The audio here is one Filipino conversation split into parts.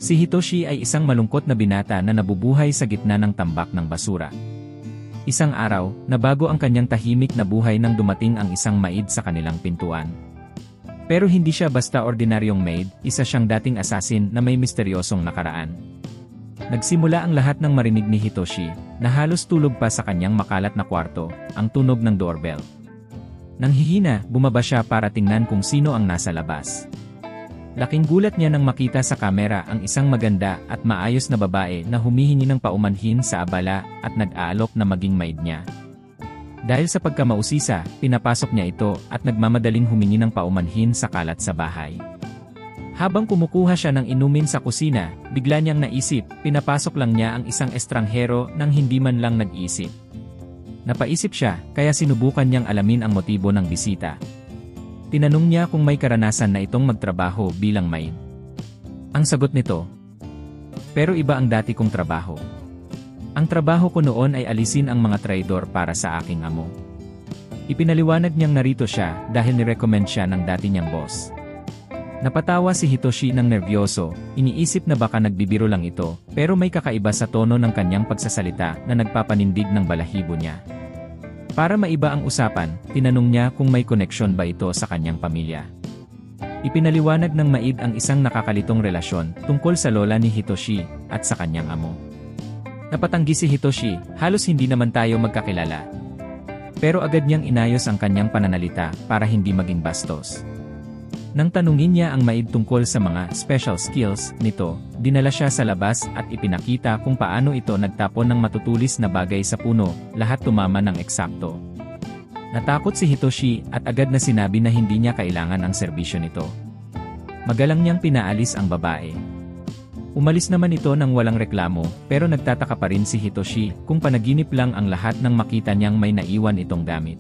Si Hitoshi ay isang malungkot na binata na nabubuhay sa gitna ng tambak ng basura. Isang araw, nabago ang kanyang tahimik na buhay nang dumating ang isang maid sa kanilang pintuan. Pero hindi siya basta ordinaryong maid, isa siyang dating assassin na may misteryosong nakaraan. Nagsimula ang lahat ng marinig ni Hitoshi, na halos tulog pa sa kanyang makalat na kwarto, ang tunog ng doorbell. Nang hihina, bumaba siya para tingnan kung sino ang nasa labas. Laking gulat niya nang makita sa kamera ang isang maganda at maayos na babae na humihingi ng paumanhin sa abala at nag-aalok na maging maid niya. Dahil sa pagkamausisa, pinapasok niya ito at nagmamadaling humingi ng paumanhin sa kalat sa bahay. Habang kumukuha siya ng inumin sa kusina, bigla niyang naisip, pinapasok lang niya ang isang estranghero nang hindi man lang nag-isip. Napaisip siya, kaya sinubukan niyang alamin ang motibo ng bisita. Tinanong niya kung may karanasan na itong magtrabaho bilang maid. Ang sagot nito, pero iba ang dati kong trabaho. Ang trabaho ko noon ay alisin ang mga traidor para sa aking amo. Ipinaliwanag niyang narito siya dahil nirecommend siya ng dati niyang boss. Napatawa si Hitoshi ng nervyoso, iniisip na baka nagbibiro lang ito, pero may kakaiba sa tono ng kanyang pagsasalita na nagpapanindig ng balahibo niya. Para maiba ang usapan, tinanong niya kung may koneksyon ba ito sa kanyang pamilya. Ipinaliwanag ng maid ang isang nakakalitong relasyon tungkol sa lola ni Hitoshi at sa kanyang amo. Napatanggi si Hitoshi, halos hindi naman tayo magkakilala. Pero agad niyang inayos ang kanyang pananalita para hindi maging bastos. Nang tanungin niya ang maid tungkol sa mga special skills nito, dinala siya sa labas at ipinakita kung paano ito nagtapon ng matutulis na bagay sa puno, lahat tumama ng eksakto. Natakot si Hitoshi at agad na sinabi na hindi niya kailangan ang serbisyo nito. Magalang niyang pinaalis ang babae. Umalis naman ito nang walang reklamo, pero nagtataka pa rin si Hitoshi kung panaginip lang ang lahat nang makita niyang may naiwan itong gamit.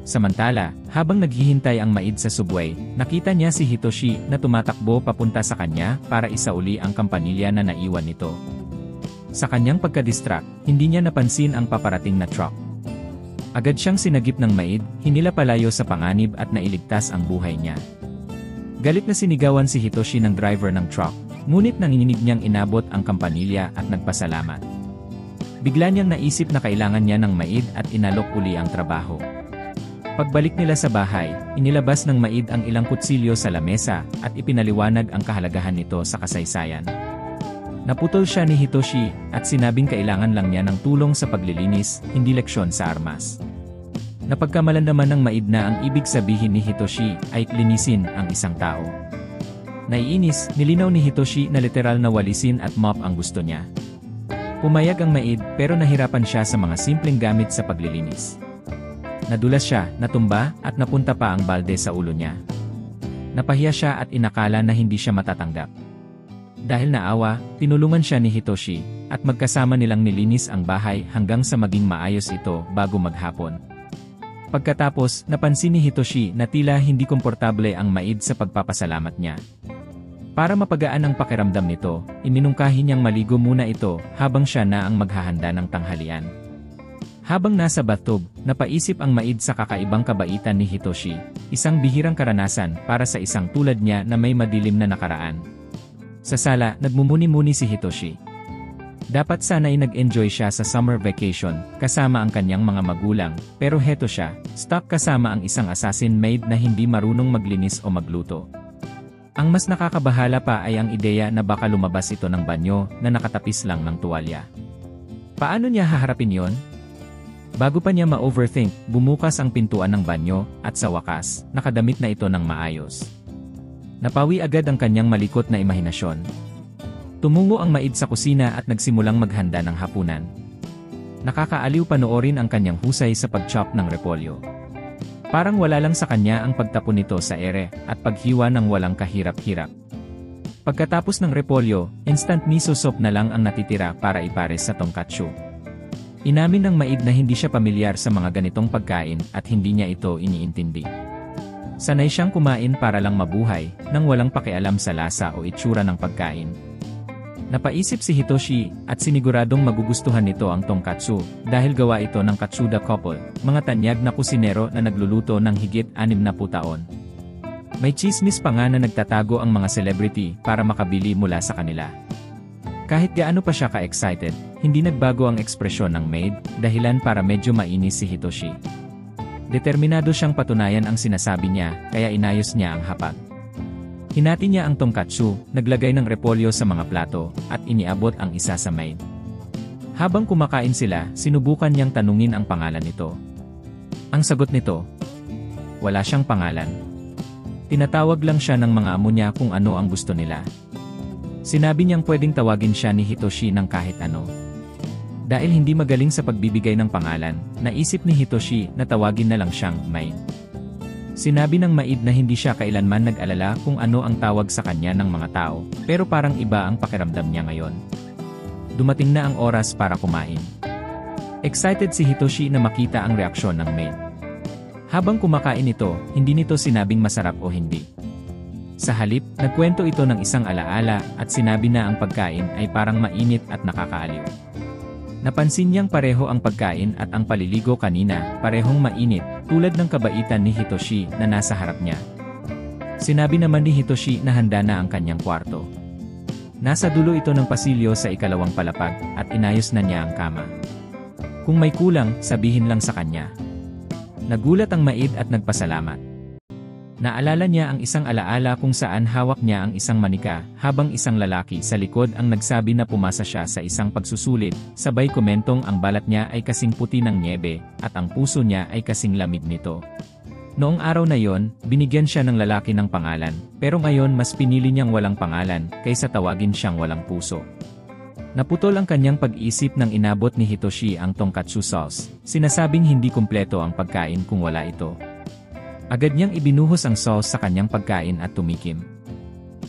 Samantala, habang naghihintay ang maid sa subway, nakita niya si Hitoshi na tumatakbo papunta sa kanya para isauli ang kampanilya na naiwan nito. Sa kanyang pagka-distract, hindi niya napansin ang paparating na truck. Agad siyang sinagip ng maid, hinila palayo sa panganib at nailigtas ang buhay niya. Galit na sinigawan si Hitoshi ng driver ng truck, ngunit nanginginig niyang inabot ang kampanilya at nagpasalamat. Bigla niyang naisip na kailangan niya ng maid at inalok uli ang trabaho. Pagbalik nila sa bahay, inilabas ng maid ang ilang kutsilyo sa lamesa at ipinaliwanag ang kahalagahan nito sa kasaysayan. Naputol siya ni Hitoshi at sinabing kailangan lang niya ng tulong sa paglilinis, hindi leksyon sa armas. Napagkamalan naman ng maid na ang ibig sabihin ni Hitoshi ay linisin ang isang tao. Naiinis, nilinaw ni Hitoshi na literal na walisin at mop ang gusto niya. Pumayag ang maid pero nahirapan siya sa mga simpleng gamit sa paglilinis. Nadulas siya, natumba, at napunta pa ang balde sa ulo niya. Napahiya siya at inakala na hindi siya matatanggap. Dahil naawa, tinulungan siya ni Hitoshi, at magkasama nilang nilinis ang bahay hanggang sa maging maayos ito bago maghapon. Pagkatapos, napansin ni Hitoshi na tila hindi komportable ang maid sa pagpapasalamat niya. Para mapagaan ang pakiramdam nito, iminungkahi niyang maligo muna ito habang siya na ang maghahanda ng tanghalian. Habang nasa bathtub, napaisip ang maid sa kakaibang kabaitan ni Hitoshi, isang bihirang karanasan para sa isang tulad niya na may madilim na nakaraan. Sa sala, nagmumuni-muni si Hitoshi. Dapat sana'y nag-enjoy siya sa summer vacation, kasama ang kanyang mga magulang, pero heto siya, stuck kasama ang isang assassin maid na hindi marunong maglinis o magluto. Ang mas nakakabahala pa ay ang ideya na baka lumabas ito ng banyo na nakatapis lang ng tuwalya. Paano niya haharapin yon? Bago pa niya ma-overthink, bumukas ang pintuan ng banyo, at sa wakas, nakadamit na ito ng maayos. Napawi agad ang kanyang malikot na imahinasyon. Tumungo ang maid sa kusina at nagsimulang maghanda ng hapunan. Nakakaaliw panoorin ang kanyang husay sa pag-chop ng repolyo. Parang wala lang sa kanya ang pagtapon nito sa ere, at paghiwa ng walang kahirap-hirap. Pagkatapos ng repolyo, instant miso soup na lang ang natitira para ipares sa tonkatsu. Inamin ng maid na hindi siya pamilyar sa mga ganitong pagkain at hindi niya ito iniintindi. Sanay siyang kumain para lang mabuhay, nang walang pakialam sa lasa o itsura ng pagkain. Napaisip si Hitoshi at siniguradong magugustuhan nito ang tonkatsu dahil gawa ito ng Katsuda couple, mga tanyag na kusinero na nagluluto ng higit 60 taon. May tsismis pa nga na nagtatago ang mga celebrity para makabili mula sa kanila. Kahit gaano pa siya ka-excited, hindi nagbago ang ekspresyon ng maid, dahilan para medyo mainis si Hitoshi. Determinado siyang patunayan ang sinasabi niya, kaya inayos niya ang hapag. Hinati niya ang tonkatsu, naglagay ng repolyo sa mga plato, at iniabot ang isa sa maid. Habang kumakain sila, sinubukan niyang tanungin ang pangalan nito. Ang sagot nito, wala siyang pangalan. Tinatawag lang siya ng mga amo niya kung ano ang gusto nila. Sinabi niyang pwedeng tawagin siya ni Hitoshi ng kahit ano. Dahil hindi magaling sa pagbibigay ng pangalan, naisip ni Hitoshi na tawagin na lang siyang maid. Sinabi ng maid na hindi siya kailanman nag-alala kung ano ang tawag sa kanya ng mga tao, pero parang iba ang pakiramdam niya ngayon. Dumating na ang oras para kumain. Excited si Hitoshi na makita ang reaksyon ng maid. Habang kumakain ito, hindi nito sinabing masarap o hindi. Sa halip, nagkwento ito ng isang alaala at sinabi na ang pagkain ay parang mainit at nakakaaliw. Napansin niyang pareho ang pagkain at ang paliligo kanina, parehong mainit, tulad ng kabaitan ni Hitoshi na nasa harap niya. Sinabi naman ni Hitoshi na handa na ang kanyang kwarto. Nasa dulo ito ng pasilyo sa ikalawang palapag at inayos na niya ang kama. Kung may kulang, sabihin lang sa kanya. Nagulat ang maid at nagpasalamat. Naalala niya ang isang alaala kung saan hawak niya ang isang manika, habang isang lalaki sa likod ang nagsabi na pumasa siya sa isang pagsusulit, sabay komentong ang balat niya ay kasing puti ng nyebe, at ang puso niya ay kasing lamig nito. Noong araw na yon, binigyan siya ng lalaki ng pangalan, pero ngayon mas pinili niyang walang pangalan, kaysa tawagin siyang walang puso. Naputol ang kanyang pag-isip nang inabot ni Hitoshi ang tonkatsu sauce, sinasabing hindi kumpleto ang pagkain kung wala ito. Agad niyang ibinuhos ang sauce sa kanyang pagkain at tumikim.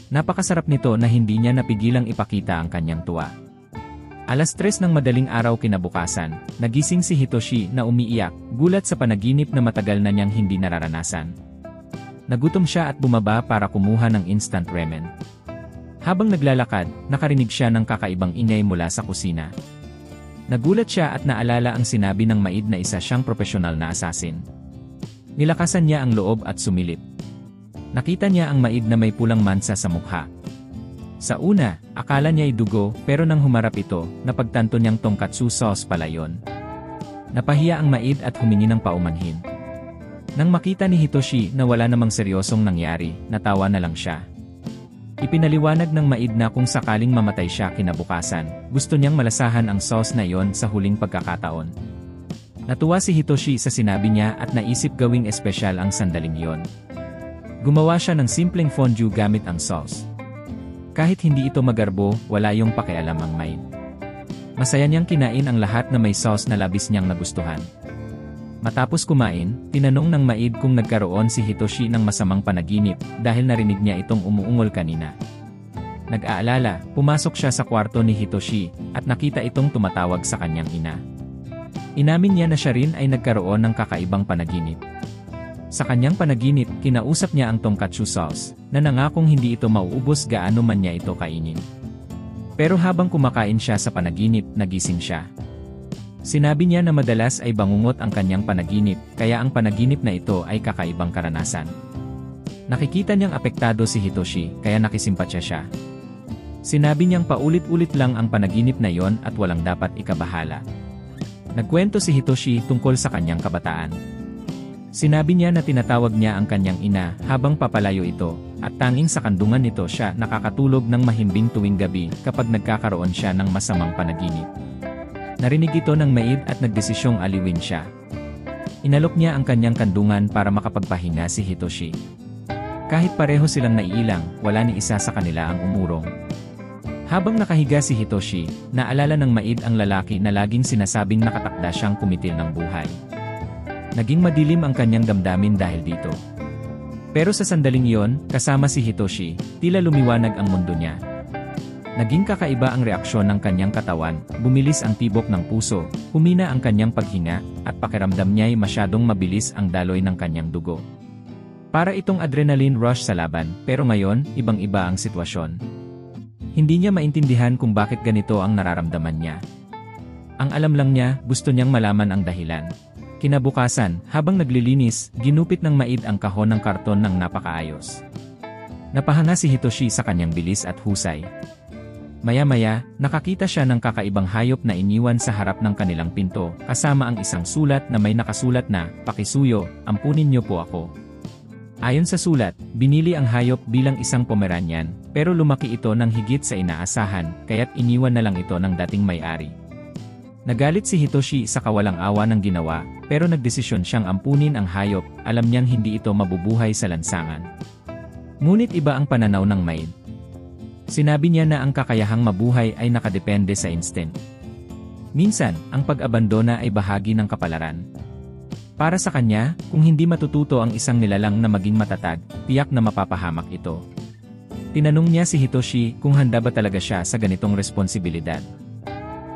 Napakasarap nito na hindi niya napigilang ipakita ang kanyang tuwa. Alas 3 ng madaling araw kinabukasan, nagising si Hitoshi na umiiyak, gulat sa panaginip na matagal na niyang hindi nararanasan. Nagutom siya at bumaba para kumuha ng instant ramen. Habang naglalakad, nakarinig siya ng kakaibang ingay mula sa kusina. Nagulat siya at naalala ang sinabi ng maid na isa siyang profesional na assassin. Nilakasan niya ang loob at sumilip. Nakita niya ang maid na may pulang mansa sa mukha. Sa una, akala niya ay dugo, pero nang humarap ito, napagtanto niyang tonkatsu sauce pala yon. Napahiya ang maid at humingi ng paumanhin. Nang makita ni Hitoshi na wala namang seryosong nangyari, natawa na lang siya. Ipinaliwanag ng maid na kung sakaling mamatay siya kinabukasan, gusto niyang malasahan ang sauce na iyon sa huling pagkakataon. Natuwa si Hitoshi sa sinabi niya at naisip gawing espesyal ang sandaling iyon. Gumawa siya ng simpleng fondue gamit ang sauce. Kahit hindi ito magarbo, wala yung pakialam ang maid. Masaya niyang kinain ang lahat na may sauce na labis niyang nagustuhan. Matapos kumain, tinanong ng maid kung nagkaroon si Hitoshi ng masamang panaginip dahil narinig niya itong umuungol kanina. Nag-aalala, pumasok siya sa kwarto ni Hitoshi at nakita itong tumatawag sa kanyang ina. Inamin niya na siya rin ay nagkaroon ng kakaibang panaginip. Sa kanyang panaginip, kinausap niya ang tonkatsu sauce na nangakong hindi ito mauubos gaano man niya ito kainin. Pero habang kumakain siya sa panaginip, nagising siya. Sinabi niya na madalas ay bangungot ang kanyang panaginip, kaya ang panaginip na ito ay kakaibang karanasan. Nakikita niyang apektado si Hitoshi, kaya nakisimpatya siya. Sinabi niyang paulit-ulit lang ang panaginip na yon at walang dapat ikabahala. Nagkwento si Hitoshi tungkol sa kanyang kabataan. Sinabi niya na tinatawag niya ang kanyang ina habang papalayo ito, at tanging sa kandungan nito siya nakakatulog ng mahimbing tuwing gabi kapag nagkakaroon siya ng masamang panaginip. Narinig ito ng maid at nagdesisyong aliwin siya. Inalok niya ang kanyang kandungan para makapagpahinga si Hitoshi. Kahit pareho silang naiilang, wala ni isa sa kanila ang umurong. Habang nakahiga si Hitoshi, naalala ng maid ang lalaki na laging sinasabing nakatakda siyang kumitil ng buhay. Naging madilim ang kanyang damdamin dahil dito. Pero sa sandaling iyon, kasama si Hitoshi, tila lumiwanag ang mundo niya. Naging kakaiba ang reaksyon ng kanyang katawan, bumilis ang tibok ng puso, humina ang kanyang paghinga, at pakiramdam niya'y masyadong mabilis ang daloy ng kanyang dugo. Para itong adrenaline rush sa laban, pero ngayon, ibang-iba ang sitwasyon. Hindi niya maintindihan kung bakit ganito ang nararamdaman niya. Ang alam lang niya, gusto niyang malaman ang dahilan. Kinabukasan, habang naglilinis, ginupit ng maid ang kahon ng karton ng napakaayos. Napahanga si Hitoshi sa kanyang bilis at husay. Maya-maya, nakakita siya ng kakaibang hayop na iniwan sa harap ng kanilang pinto, kasama ang isang sulat na may nakasulat na, "Pakisuyo, ampunin niyo po ako." Ayon sa sulat, binili ang hayop bilang isang Pomeranian, pero lumaki ito ng higit sa inaasahan, kaya't iniwan na lang ito ng dating may-ari. Nagalit si Hitoshi sa kawalang-awa ng ginawa, pero nagdesisyon siyang ampunin ang hayop, alam niyang hindi ito mabubuhay sa lansangan. Ngunit iba ang pananaw ng maid. Sinabi niya na ang kakayahang mabuhay ay nakadepende sa instinct. Minsan, ang pag-abandona ay bahagi ng kapalaran. Para sa kanya, kung hindi matututo ang isang nilalang na maging matatag, tiyak na mapapahamak ito. Tinanong niya si Hitoshi kung handa ba talaga siya sa ganitong responsibilidad.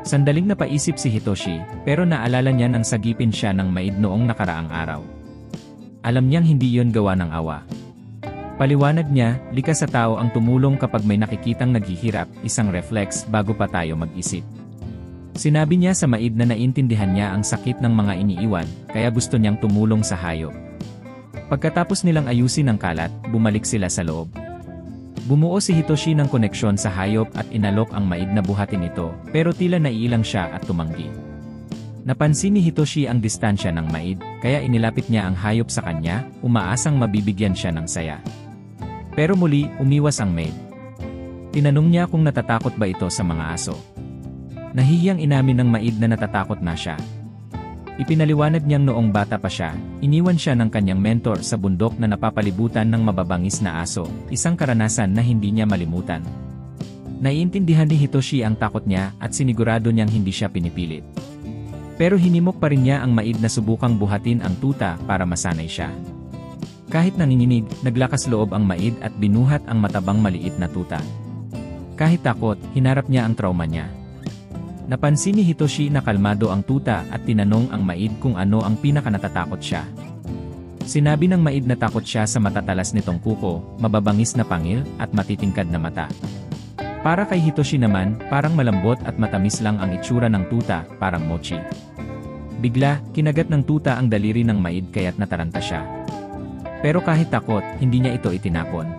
Sandaling napaisip si Hitoshi, pero naalala niya nang sagipin siya ng maid noong nakaraang araw. Alam niyang hindi yon gawa ng awa. Paliwanag niya, likas sa tao ang tumulong kapag may nakikitang naghihirap, isang reflex bago pa tayo mag-isip. Sinabi niya sa maid na naintindihan niya ang sakit ng mga iniiwan, kaya gusto niyang tumulong sa hayop. Pagkatapos nilang ayusin ang kalat, bumalik sila sa loob. Bumuo si Hitoshi ng koneksyon sa hayop at inalok ang maid na buhatin ito, pero tila naiilang siya at tumanggi. Napansin ni Hitoshi ang distansya ng maid, kaya inilapit niya ang hayop sa kanya, umaasang mabibigyan siya ng saya. Pero muli, umiwas ang maid. Tinanong niya kung natatakot ba ito sa mga aso. Nahihiyang inamin ng maid na natatakot na siya. Ipinaliwanag niyang noong bata pa siya, iniwan siya ng kanyang mentor sa bundok na napapalibutan ng mababangis na aso, isang karanasan na hindi niya malimutan. Naiintindihan ni Hitoshi ang takot niya at sinigurado niyang hindi siya pinipilit. Pero hinimok pa rin niya ang maid na subukang buhatin ang tuta para masanay siya. Kahit nanginginig, naglakas loob ang maid at binuhat ang matabang maliit na tuta. Kahit takot, hinarap niya ang trauma niya. Napansin ni Hitoshi na kalmado ang tuta at tinanong ang maid kung ano ang pinakanatatakot siya. Sinabi ng maid na takot siya sa matatalas nitong kuko, mababangis na pangil, at matitingkad na mata. Para kay Hitoshi naman, parang malambot at matamis lang ang itsura ng tuta, parang mochi. Bigla, kinagat ng tuta ang daliri ng maid kaya't nataranta siya. Pero kahit takot, hindi niya ito itinapon.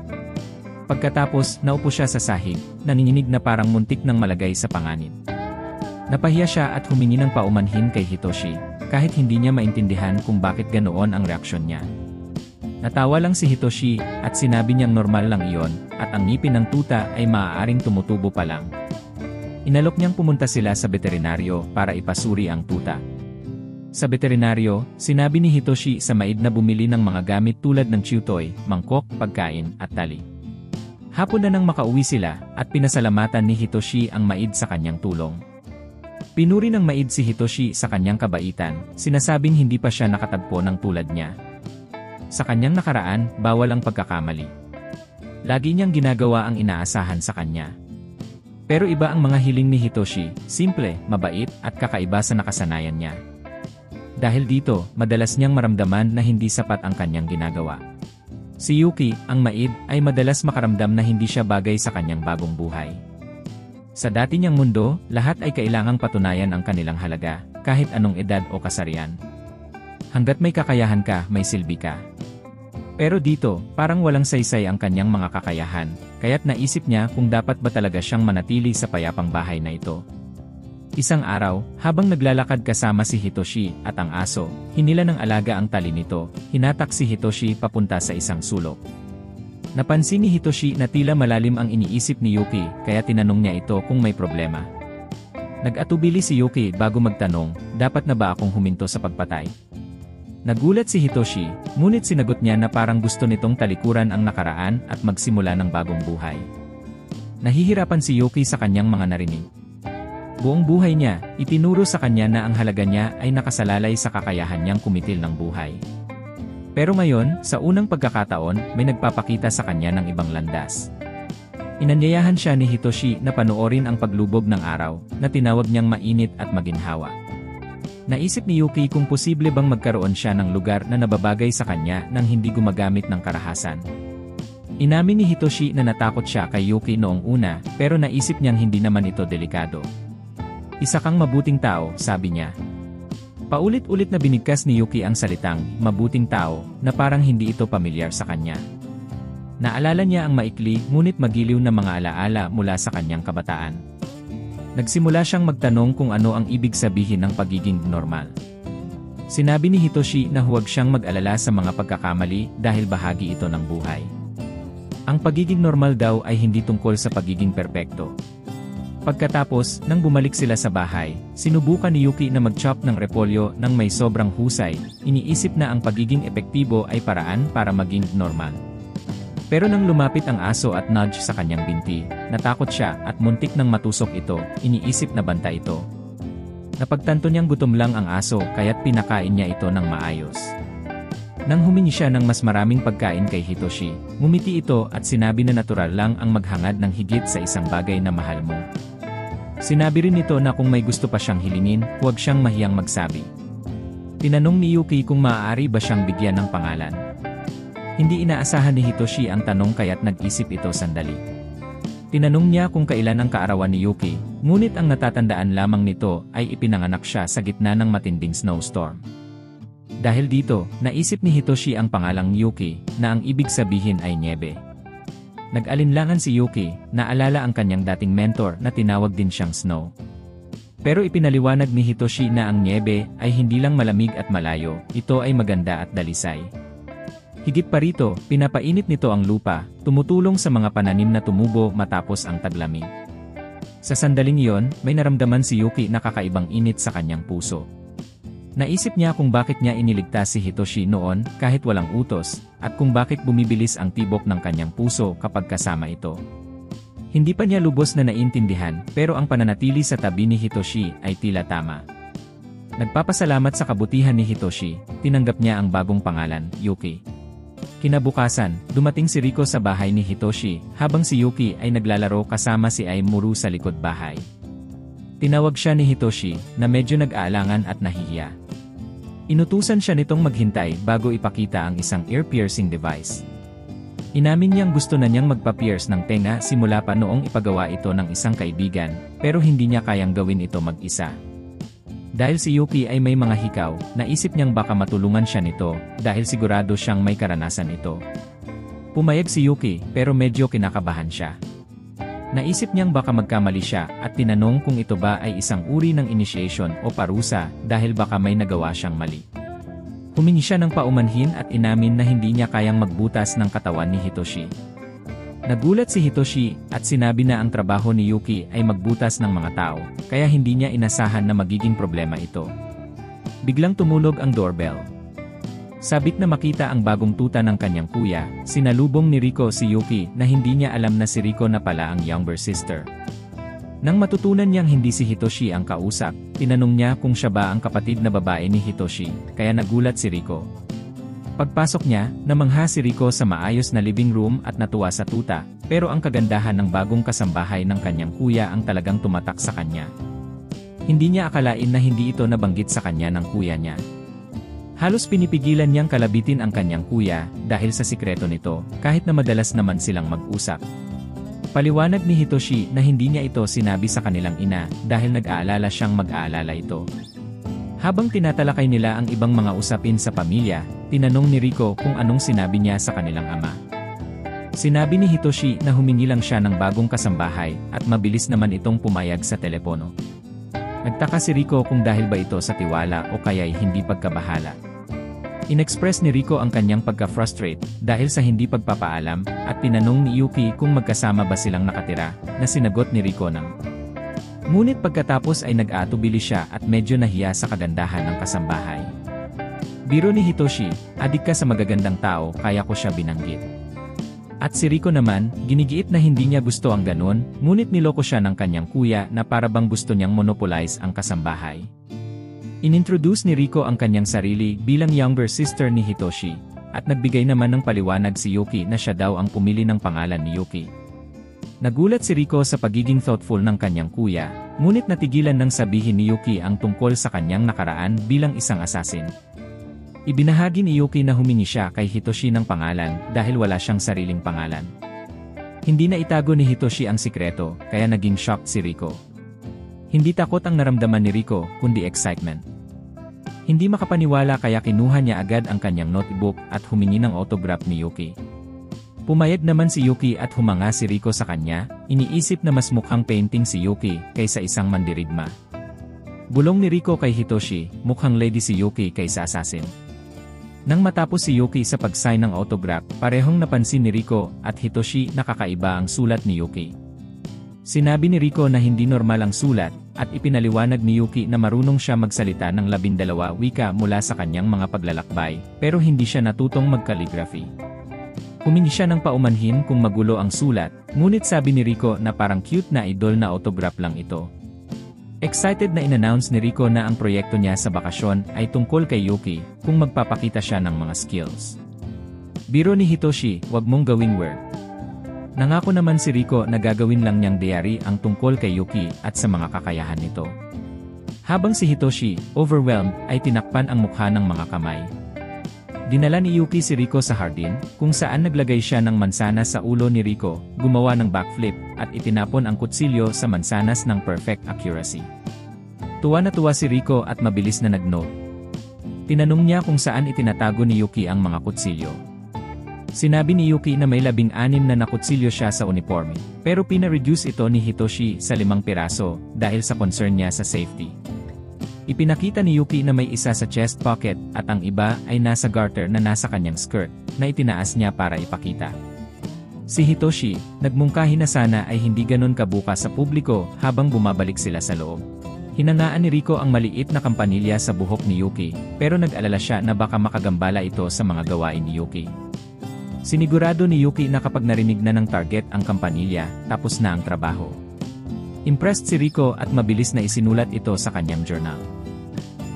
Pagkatapos, naupo siya sa sahig, nanginginig na parang muntik ng malagay sa panganib. Napahiya siya at humingi ng paumanhin kay Hitoshi, kahit hindi niya maintindihan kung bakit ganoon ang reaksyon niya. Natawa lang si Hitoshi at sinabi niyang normal lang iyon, at ang ngipin ng tuta ay maaaring tumutubo pa lang. Inalok niyang pumunta sila sa veterinaryo para ipasuri ang tuta. Sa veterinaryo, sinabi ni Hitoshi sa maid na bumili ng mga gamit tulad ng chew toy, mangkok, pagkain, at tali. Hapon na nang makauwi sila, at pinasalamatan ni Hitoshi ang maid sa kanyang tulong. Pinuri ng maid si Hitoshi sa kanyang kabaitan, sinasabing hindi pa siya nakatagpo ng tulad niya. Sa kanyang nakaraan, bawal ang pagkakamali. Lagi niyang ginagawa ang inaasahan sa kanya. Pero iba ang mga hiling ni Hitoshi, simple, mabait, at kakaiba sa nakasanayan niya. Dahil dito, madalas niyang maramdaman na hindi sapat ang kanyang ginagawa. Si Yuki, ang maid, ay madalas makaramdam na hindi siya bagay sa kanyang bagong buhay. Sa dati niyang mundo, lahat ay kailangang patunayan ang kanilang halaga, kahit anong edad o kasarian. Hanggat may kakayahan ka, may silbi ka. Pero dito, parang walang saysay ang kanyang mga kakayahan, kaya't naisip niya kung dapat ba talaga siyang manatili sa payapang bahay na ito. Isang araw, habang naglalakad kasama si Hitoshi at ang aso, hinila ng alaga ang tali nito, hinatak si Hitoshi papunta sa isang sulok. Napansin ni Hitoshi na tila malalim ang iniisip ni Yuki, kaya tinanong niya ito kung may problema. Nag-atubili si Yuki bago magtanong, dapat na ba akong huminto sa pagpatay? Nagulat si Hitoshi, ngunit sinagot niya na parang gusto nitong talikuran ang nakaraan at magsimula ng bagong buhay. Nahihirapan si Yuki sa kanyang mga narinig. Buong buhay niya, itinuro sa kanya na ang halaga niya ay nakasalalay sa kakayahan niyang kumitil ng buhay. Pero ngayon, sa unang pagkakataon, may nagpapakita sa kanya ng ibang landas. Inanyayahan siya ni Hitoshi na panoorin ang paglubog ng araw, na tinawag niyang mainit at maginhawa. Naisip ni Yuki kung posible bang magkaroon siya ng lugar na nababagay sa kanya nang hindi gumagamit ng karahasan. Inamin ni Hitoshi na natakot siya kay Yuki noong una, pero naisip niyang hindi naman ito delikado. Isa kang mabuting tao, sabi niya. Paulit-ulit na binigkas ni Yuki ang salitang, mabuting tao, na parang hindi ito pamilyar sa kanya. Naalala niya ang maikli ngunit magiliw na mga alaala mula sa kanyang kabataan. Nagsimula siyang magtanong kung ano ang ibig sabihin ng pagiging normal. Sinabi ni Hitoshi na huwag siyang mag-alala sa mga pagkakamali dahil bahagi ito ng buhay. Ang pagiging normal daw ay hindi tungkol sa pagiging perpekto. Pagkatapos, nang bumalik sila sa bahay, sinubukan ni Yuki na mag-chop ng repolyo nang may sobrang husay, iniisip na ang pagiging epektibo ay paraan para maging normal. Pero nang lumapit ang aso at nudge sa kanyang binti, natakot siya at muntik nang matusok ito, iniisip na banta ito. Napagtanto niyang gutom lang ang aso kaya't pinakain niya ito ng maayos. Nang humingi siya ng mas maraming pagkain kay Hitoshi, ngumiti ito at sinabi na natural lang ang maghangad ng higit sa isang bagay na mahal mo. Sinabi rin nito na kung may gusto pa siyang hilingin, huwag siyang mahiyang magsabi. Tinanong ni Yuki kung maaari ba siyang bigyan ng pangalan. Hindi inaasahan ni Hitoshi ang tanong kaya't nag-isip ito sandali. Tinanong niya kung kailan ang kaarawan ni Yuki, ngunit ang natatandaan lamang nito ay ipinanganak siya sa gitna ng matinding snowstorm. Dahil dito, naisip ni Hitoshi ang pangalang Yuki, na ang ibig sabihin ay niebe. Nag-alinlangan si Yuki, naalala ang kanyang dating mentor na tinawag din siyang Snow. Pero ipinaliwanag ni Hitoshi na ang niebe ay hindi lang malamig at malayo, ito ay maganda at dalisay. Higit pa rito, pinapainit nito ang lupa, tumutulong sa mga pananim na tumubo matapos ang taglamig. Sa sandaling iyon, may naramdaman si Yuki na kakaibang init sa kanyang puso. Naisip niya kung bakit niya iniligtas si Hitoshi noon kahit walang utos, at kung bakit bumibilis ang tibok ng kanyang puso kapag kasama ito. Hindi pa niya lubos na naintindihan, pero ang pananatili sa tabi ni Hitoshi ay tila tama. Nagpapasalamat sa kabutihan ni Hitoshi, tinanggap niya ang bagong pangalan, Yuki. Kinabukasan, dumating si Riko sa bahay ni Hitoshi, habang si Yuki ay naglalaro kasama si Aimuru sa likod bahay. Tinawag siya ni Hitoshi, na medyo nag-aalangan at nahihiya. Inutusan siya nitong maghintay bago ipakita ang isang ear-piercing device. Inamin niyang gusto na niyang magpa-pierce ng tenga simula pa noong ipagawa ito ng isang kaibigan, pero hindi niya kayang gawin ito mag-isa. Dahil si Yuki ay may mga hikaw, naisip niyang baka matulungan siya nito, dahil sigurado siyang may karanasan ito. Pumayag si Yuki, pero medyo kinakabahan siya. Naisip niyang baka magkamali siya at tinanong kung ito ba ay isang uri ng initiation o parusa dahil baka may nagawa siyang mali. Humingi siya ng paumanhin at inamin na hindi niya kayang magbutas ng katawan ni Hitoshi. Nagulat si Hitoshi at sinabi na ang trabaho ni Yuki ay magbutas ng mga tao, kaya hindi niya inasahan na magiging problema ito. Biglang tumulog ang doorbell. Sabik na makita ang bagong tuta ng kanyang kuya, sinalubong ni Riko si Yuki na hindi niya alam na si Riko na pala ang younger sister. Nang matutunan niyang hindi si Hitoshi ang kausap, tinanong niya kung siya ba ang kapatid na babae ni Hitoshi, kaya nagulat si Riko. Pagpasok niya, namangha si Riko sa maayos na living room at natuwa sa tuta, pero ang kagandahan ng bagong kasambahay ng kanyang kuya ang talagang tumatak sa kanya. Hindi niya akalain na hindi ito nabanggit sa kanya ng kuya niya. Halos pinipigilan niyang kalabitin ang kanyang kuya dahil sa sikreto nito, kahit na madalas naman silang mag-usap. Paliwanag ni Hitoshi na hindi niya ito sinabi sa kanilang ina dahil nag-aalala siyang mag-aalala ito. Habang tinatalakay nila ang ibang mga usapin sa pamilya, tinanong ni Riko kung anong sinabi niya sa kanilang ama. Sinabi ni Hitoshi na humingi lang siya ng bagong kasambahay at mabilis naman itong pumayag sa telepono. Nagtaka si Riko kung dahil ba ito sa tiwala o kaya'y hindi pagkabahala. Inexpress ni Riko ang kanyang pagka-frustrate dahil sa hindi pagpapaalam at tinanong ni Yuki kung magkasama ba silang nakatira, na sinagot ni Riko ng. Ngunit pagkatapos ay nag-aatubili siya at medyo nahiya sa kagandahan ng kasambahay. Biro ni Hitoshi, adik ka sa magagandang tao kaya ko siya binanggit. At si Riko naman, ginigiit na hindi niya gusto ang ganon, ngunit niloko siya ng kanyang kuya na para bang gusto niyang monopolize ang kasambahay. Inintroduce ni Riko ang kanyang sarili bilang younger sister ni Hitoshi, at nagbigay naman ng paliwanag si Yuki na siya daw ang pumili ng pangalan ni Yuki. Nagulat si Riko sa pagiging thoughtful ng kanyang kuya, ngunit natigilan ng sabihin ni Yuki ang tungkol sa kanyang nakaraan bilang isang assassin. Ibinahagi ni Yuki na humingi siya kay Hitoshi ng pangalan dahil wala siyang sariling pangalan. Hindi na itago ni Hitoshi ang sikreto, kaya naging shocked si Riko. Hindi takot ang naramdaman ni Riko, kundi excitement. Hindi makapaniwala kaya kinuha niya agad ang kanyang notebook at humingi ng autograph ni Yuki. Pumayag naman si Yuki at humanga si Rico sa kanya, iniisip na mas mukhang painting si Yuki kaysa isang mandirigma. Bulong ni Rico kay Hitoshi, mukhang lady si Yuki kaysa assassin. Nang matapos si Yuki sa pag-sign ng autograph, parehong napansin ni Rico at Hitoshi na kakaiba ang sulat ni Yuki. Sinabi ni Rico na hindi normal ang sulat, at ipinaliwanag ni Yuki na marunong siya magsalita ng 12 wika mula sa kanyang mga paglalakbay, pero hindi siya natutong mag-calligraphy. Humingi siya ng paumanhin kung magulo ang sulat, ngunit sabi ni Rico na parang cute na idol na autograph lang ito. Excited na in-announce ni Rico na ang proyekto niya sa bakasyon ay tungkol kay Yuki kung magpapakita siya ng mga skills. Biro ni Hitoshi, wag mong gawing work. Nangako naman si Rico na gagawin lang niyang diary ang tungkol kay Yuki at sa mga kakayahan nito. Habang si Hitoshi, overwhelmed, ay tinakpan ang mukha ng mga kamay. Dinala ni Yuki si Rico sa hardin, kung saan naglagay siya ng mansanas sa ulo ni Rico, gumawa ng backflip, at itinapon ang kutsilyo sa mansanas ng perfect accuracy. Tuwa na tuwa si Rico at mabilis na nag-note. Tinanong niya kung saan itinatago ni Yuki ang mga kutsilyo. Sinabi ni Yuki na may 16 na nakutsilyo siya sa uniforme, pero pina-reduce ito ni Hitoshi sa 5 piraso dahil sa concern niya sa safety. Ipinakita ni Yuki na may isa sa chest pocket at ang iba ay nasa garter na nasa kanyang skirt na itinaas niya para ipakita. Si Hitoshi, nagmungkahi na sana ay hindi ganon kabuka sa publiko habang bumabalik sila sa loob. Hinangaan ni Rico ang maliit na kampanilya sa buhok ni Yuki, pero nag-alala siya na baka makagambala ito sa mga gawain ni Yuki. Sinigurado ni Yuki na kapag narinig na ng target ang kampanilya, tapos na ang trabaho. Impressed si Rico at mabilis na isinulat ito sa kanyang journal.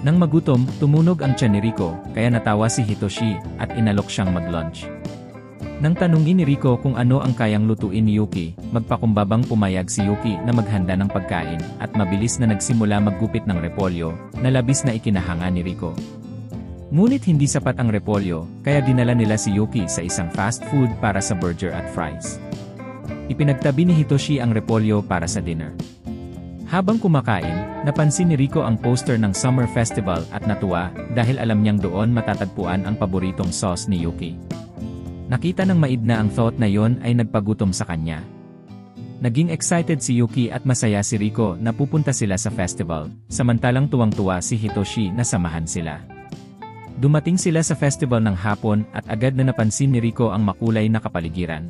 Nang magutom, tumunog ang tiyan ni Rico, kaya natawa si Hitoshi at inalok siyang mag-lunch. Nang tanungin ni Rico kung ano ang kayang lutuin ni Yuki, magpakumbabang pumayag si Yuki na maghanda ng pagkain at mabilis na nagsimula maggupit ng repolyo, na labis na ikinahanga ni Rico. Ngunit hindi sapat ang repolyo, kaya dinala nila si Yuki sa isang fast food para sa burger at fries. Ipinagtabi ni Hitoshi ang repolyo para sa dinner. Habang kumakain, napansin ni Rico ang poster ng Summer Festival at natuwa dahil alam niyang doon matatagpuan ang paboritong sauce ni Yuki. Nakita ng maid na ang thought na yon ay nagpagutom sa kanya. Naging excited si Yuki at masaya si Rico na pupunta sila sa festival, samantalang tuwang-tuwa si Hitoshi na samahan sila. Dumating sila sa festival ng hapon at agad na napansin ni Rico ang makulay na kapaligiran.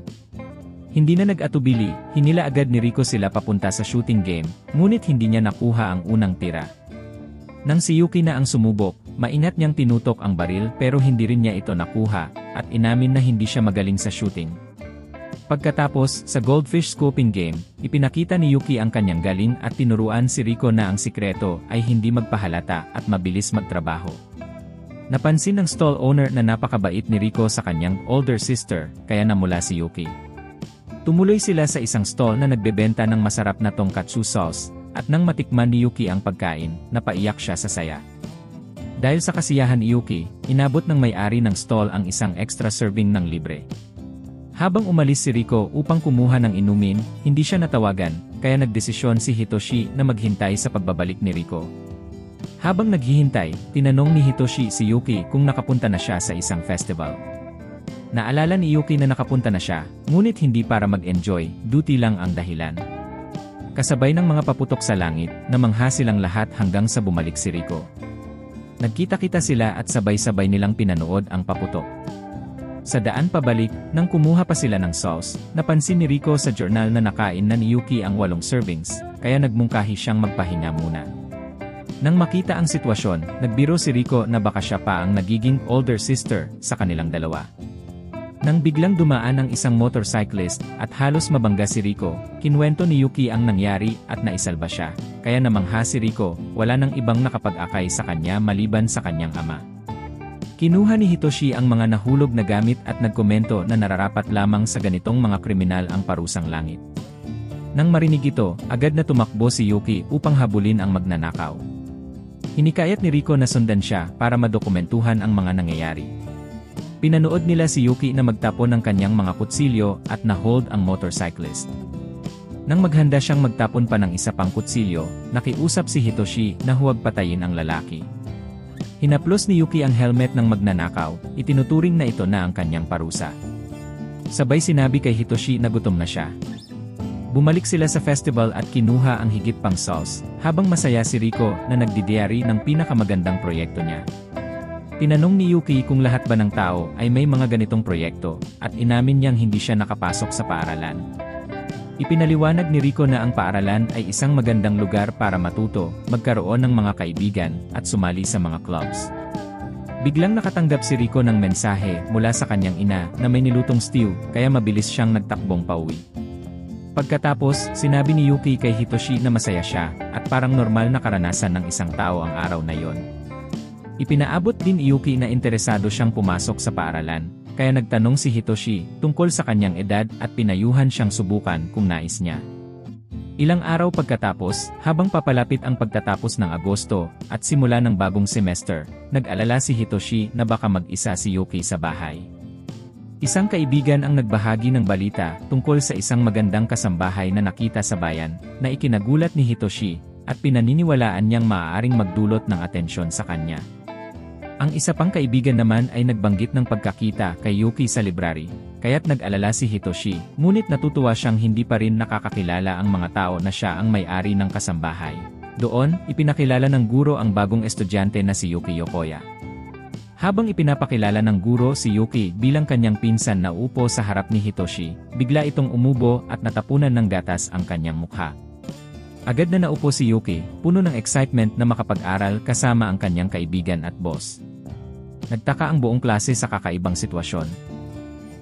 Hindi na nag-atubili, hinila agad ni Rico sila papunta sa shooting game, ngunit hindi niya nakuha ang unang tira. Nang si Yuki na ang sumubok, maingat niyang tinutok ang baril pero hindi rin niya ito nakuha, at inamin na hindi siya magaling sa shooting. Pagkatapos, sa goldfish scooping game, ipinakita ni Yuki ang kanyang galing at tinuruan si Rico na ang sikreto ay hindi magpahalata at mabilis magtrabaho. Napansin ng stall owner na napakabait ni Rico sa kanyang older sister, kaya namula si Yuki. Tumuloy sila sa isang stall na nagbebenta ng masarap na tonkatsu sauce, at nang matikman ni Yuki ang pagkain, napaiyak siya sa saya. Dahil sa kasiyahan ni Yuki, inabot ng may-ari ng stall ang isang extra serving ng libre. Habang umalis si Rico upang kumuha ng inumin, hindi siya natawagan, kaya nagdesisyon si Hitoshi na maghintay sa pagbabalik ni Rico. Habang naghihintay, tinanong ni Hitoshi si Yuki kung nakapunta na siya sa isang festival. Naalala ni Yuki na nakapunta na siya, ngunit hindi para mag-enjoy, duty lang ang dahilan. Kasabay ng mga paputok sa langit, namangha silang lahat hanggang sa bumalik si Rico. Nagkita-kita sila at sabay-sabay nilang pinanood ang paputok. Sa daan pabalik, nang kumuha pa sila ng sauce, napansin ni Rico sa journal na nakain na ni Yuki ang 8 servings, kaya nagmungkahi siyang magpahinga muna. Nang makita ang sitwasyon, nagbiro si Rico na baka siya pa ang nagiging older sister sa kanilang dalawa. Nang biglang dumaan ang isang motorcyclist at halos mabangga si Rico, kinwento ni Yuki ang nangyari at naisalba siya, kaya namangha si Rico, wala nang ibang nakapag-akay sa kanya maliban sa kanyang ama. Kinuha ni Hitoshi ang mga nahulog na gamit at nagkomento na nararapat lamang sa ganitong mga kriminal ang parusang langit. Nang marinig ito, agad na tumakbo si Yuki upang habulin ang magnanakaw. Hinikayat ni Rico na sundan siya para madokumentuhan ang mga nangyayari. Pinanood nila si Yuki na magtapon ng kanyang mga kutsilyo at na-hold ang motorcyclist. Nang maghanda siyang magtapon pa ng isa pang kutsilyo, nakiusap si Hitoshi na huwag patayin ang lalaki. Hinaplos ni Yuki ang helmet ng magnanakaw, itinuturing na ito na ang kanyang parusa. Sabay sinabi kay Hitoshi na gutom na siya. Bumalik sila sa festival at kinuha ang higit pang sauce, habang masaya si Rico na nagdidiyari ng pinakamagandang proyekto niya. Tinanong ni Yuki kung lahat ba ng tao ay may mga ganitong proyekto, at inamin niyang hindi siya nakapasok sa paaralan. Ipinaliwanag ni Rico na ang paaralan ay isang magandang lugar para matuto, magkaroon ng mga kaibigan, at sumali sa mga clubs. Biglang nakatanggap si Rico ng mensahe mula sa kanyang ina na may nilutong stew, kaya mabilis siyang nagtakbong pauwi. Pagkatapos, sinabi ni Yuki kay Hitoshi na masaya siya, at parang normal na karanasan ng isang tao ang araw na yon. Ipinaabot din ni Yuki na interesado siyang pumasok sa paaralan, kaya nagtanong si Hitoshi tungkol sa kanyang edad at pinayuhan siyang subukan kung nais niya. Ilang araw pagkatapos, habang papalapit ang pagtatapos ng Agosto at simula ng bagong semester, nag-alala si Hitoshi na baka mag-isa si Yuki sa bahay. Isang kaibigan ang nagbahagi ng balita tungkol sa isang magandang kasambahay na nakita sa bayan, na ikinagulat ni Hitoshi, at pinaniniwalaan niyang maaaring magdulot ng atensyon sa kanya. Ang isa pang kaibigan naman ay nagbanggit ng pagkakita kay Yuki sa library, kaya't nag-alala si Hitoshi, ngunit natutuwa siyang hindi pa rin nakakakilala ang mga tao na siya ang may-ari ng kasambahay. Doon, ipinakilala ng guro ang bagong estudyante na si Yuki Yokoya. Habang ipinapakilala ng guro si Yuki bilang kanyang pinsan na upo sa harap ni Hitoshi, bigla itong umubo at natapunan ng gatas ang kanyang mukha. Agad na naupo si Yuki, puno ng excitement na makapag-aral kasama ang kanyang kaibigan at boss. Nagtaka ang buong klase sa kakaibang sitwasyon.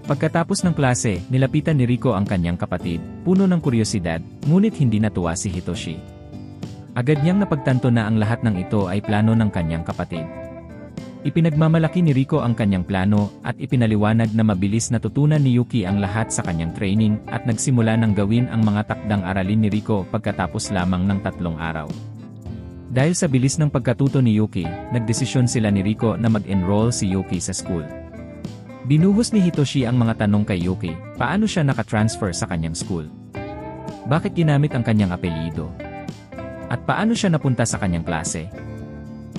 Pagkatapos ng klase, nilapitan ni Rico ang kanyang kapatid, puno ng kuryosidad, ngunit hindi natuwa si Hitoshi. Agad niyang napagtanto na ang lahat ng ito ay plano ng kanyang kapatid. Ipinagmamalaki ni Rico ang kanyang plano at ipinaliwanag na mabilis natutunan ni Yuki ang lahat sa kanyang training at nagsimula ng gawin ang mga takdang aralin ni Rico pagkatapos lamang ng 3 araw. Dahil sa bilis ng pagkatuto ni Yuki, nagdesisyon sila ni Rico na mag-enroll si Yuki sa school. Binuhos ni Hitoshi ang mga tanong kay Yuki, paano siya nakatransfer sa kanyang school? Bakit ginamit ang kanyang apelyido? At paano siya napunta sa kanyang klase?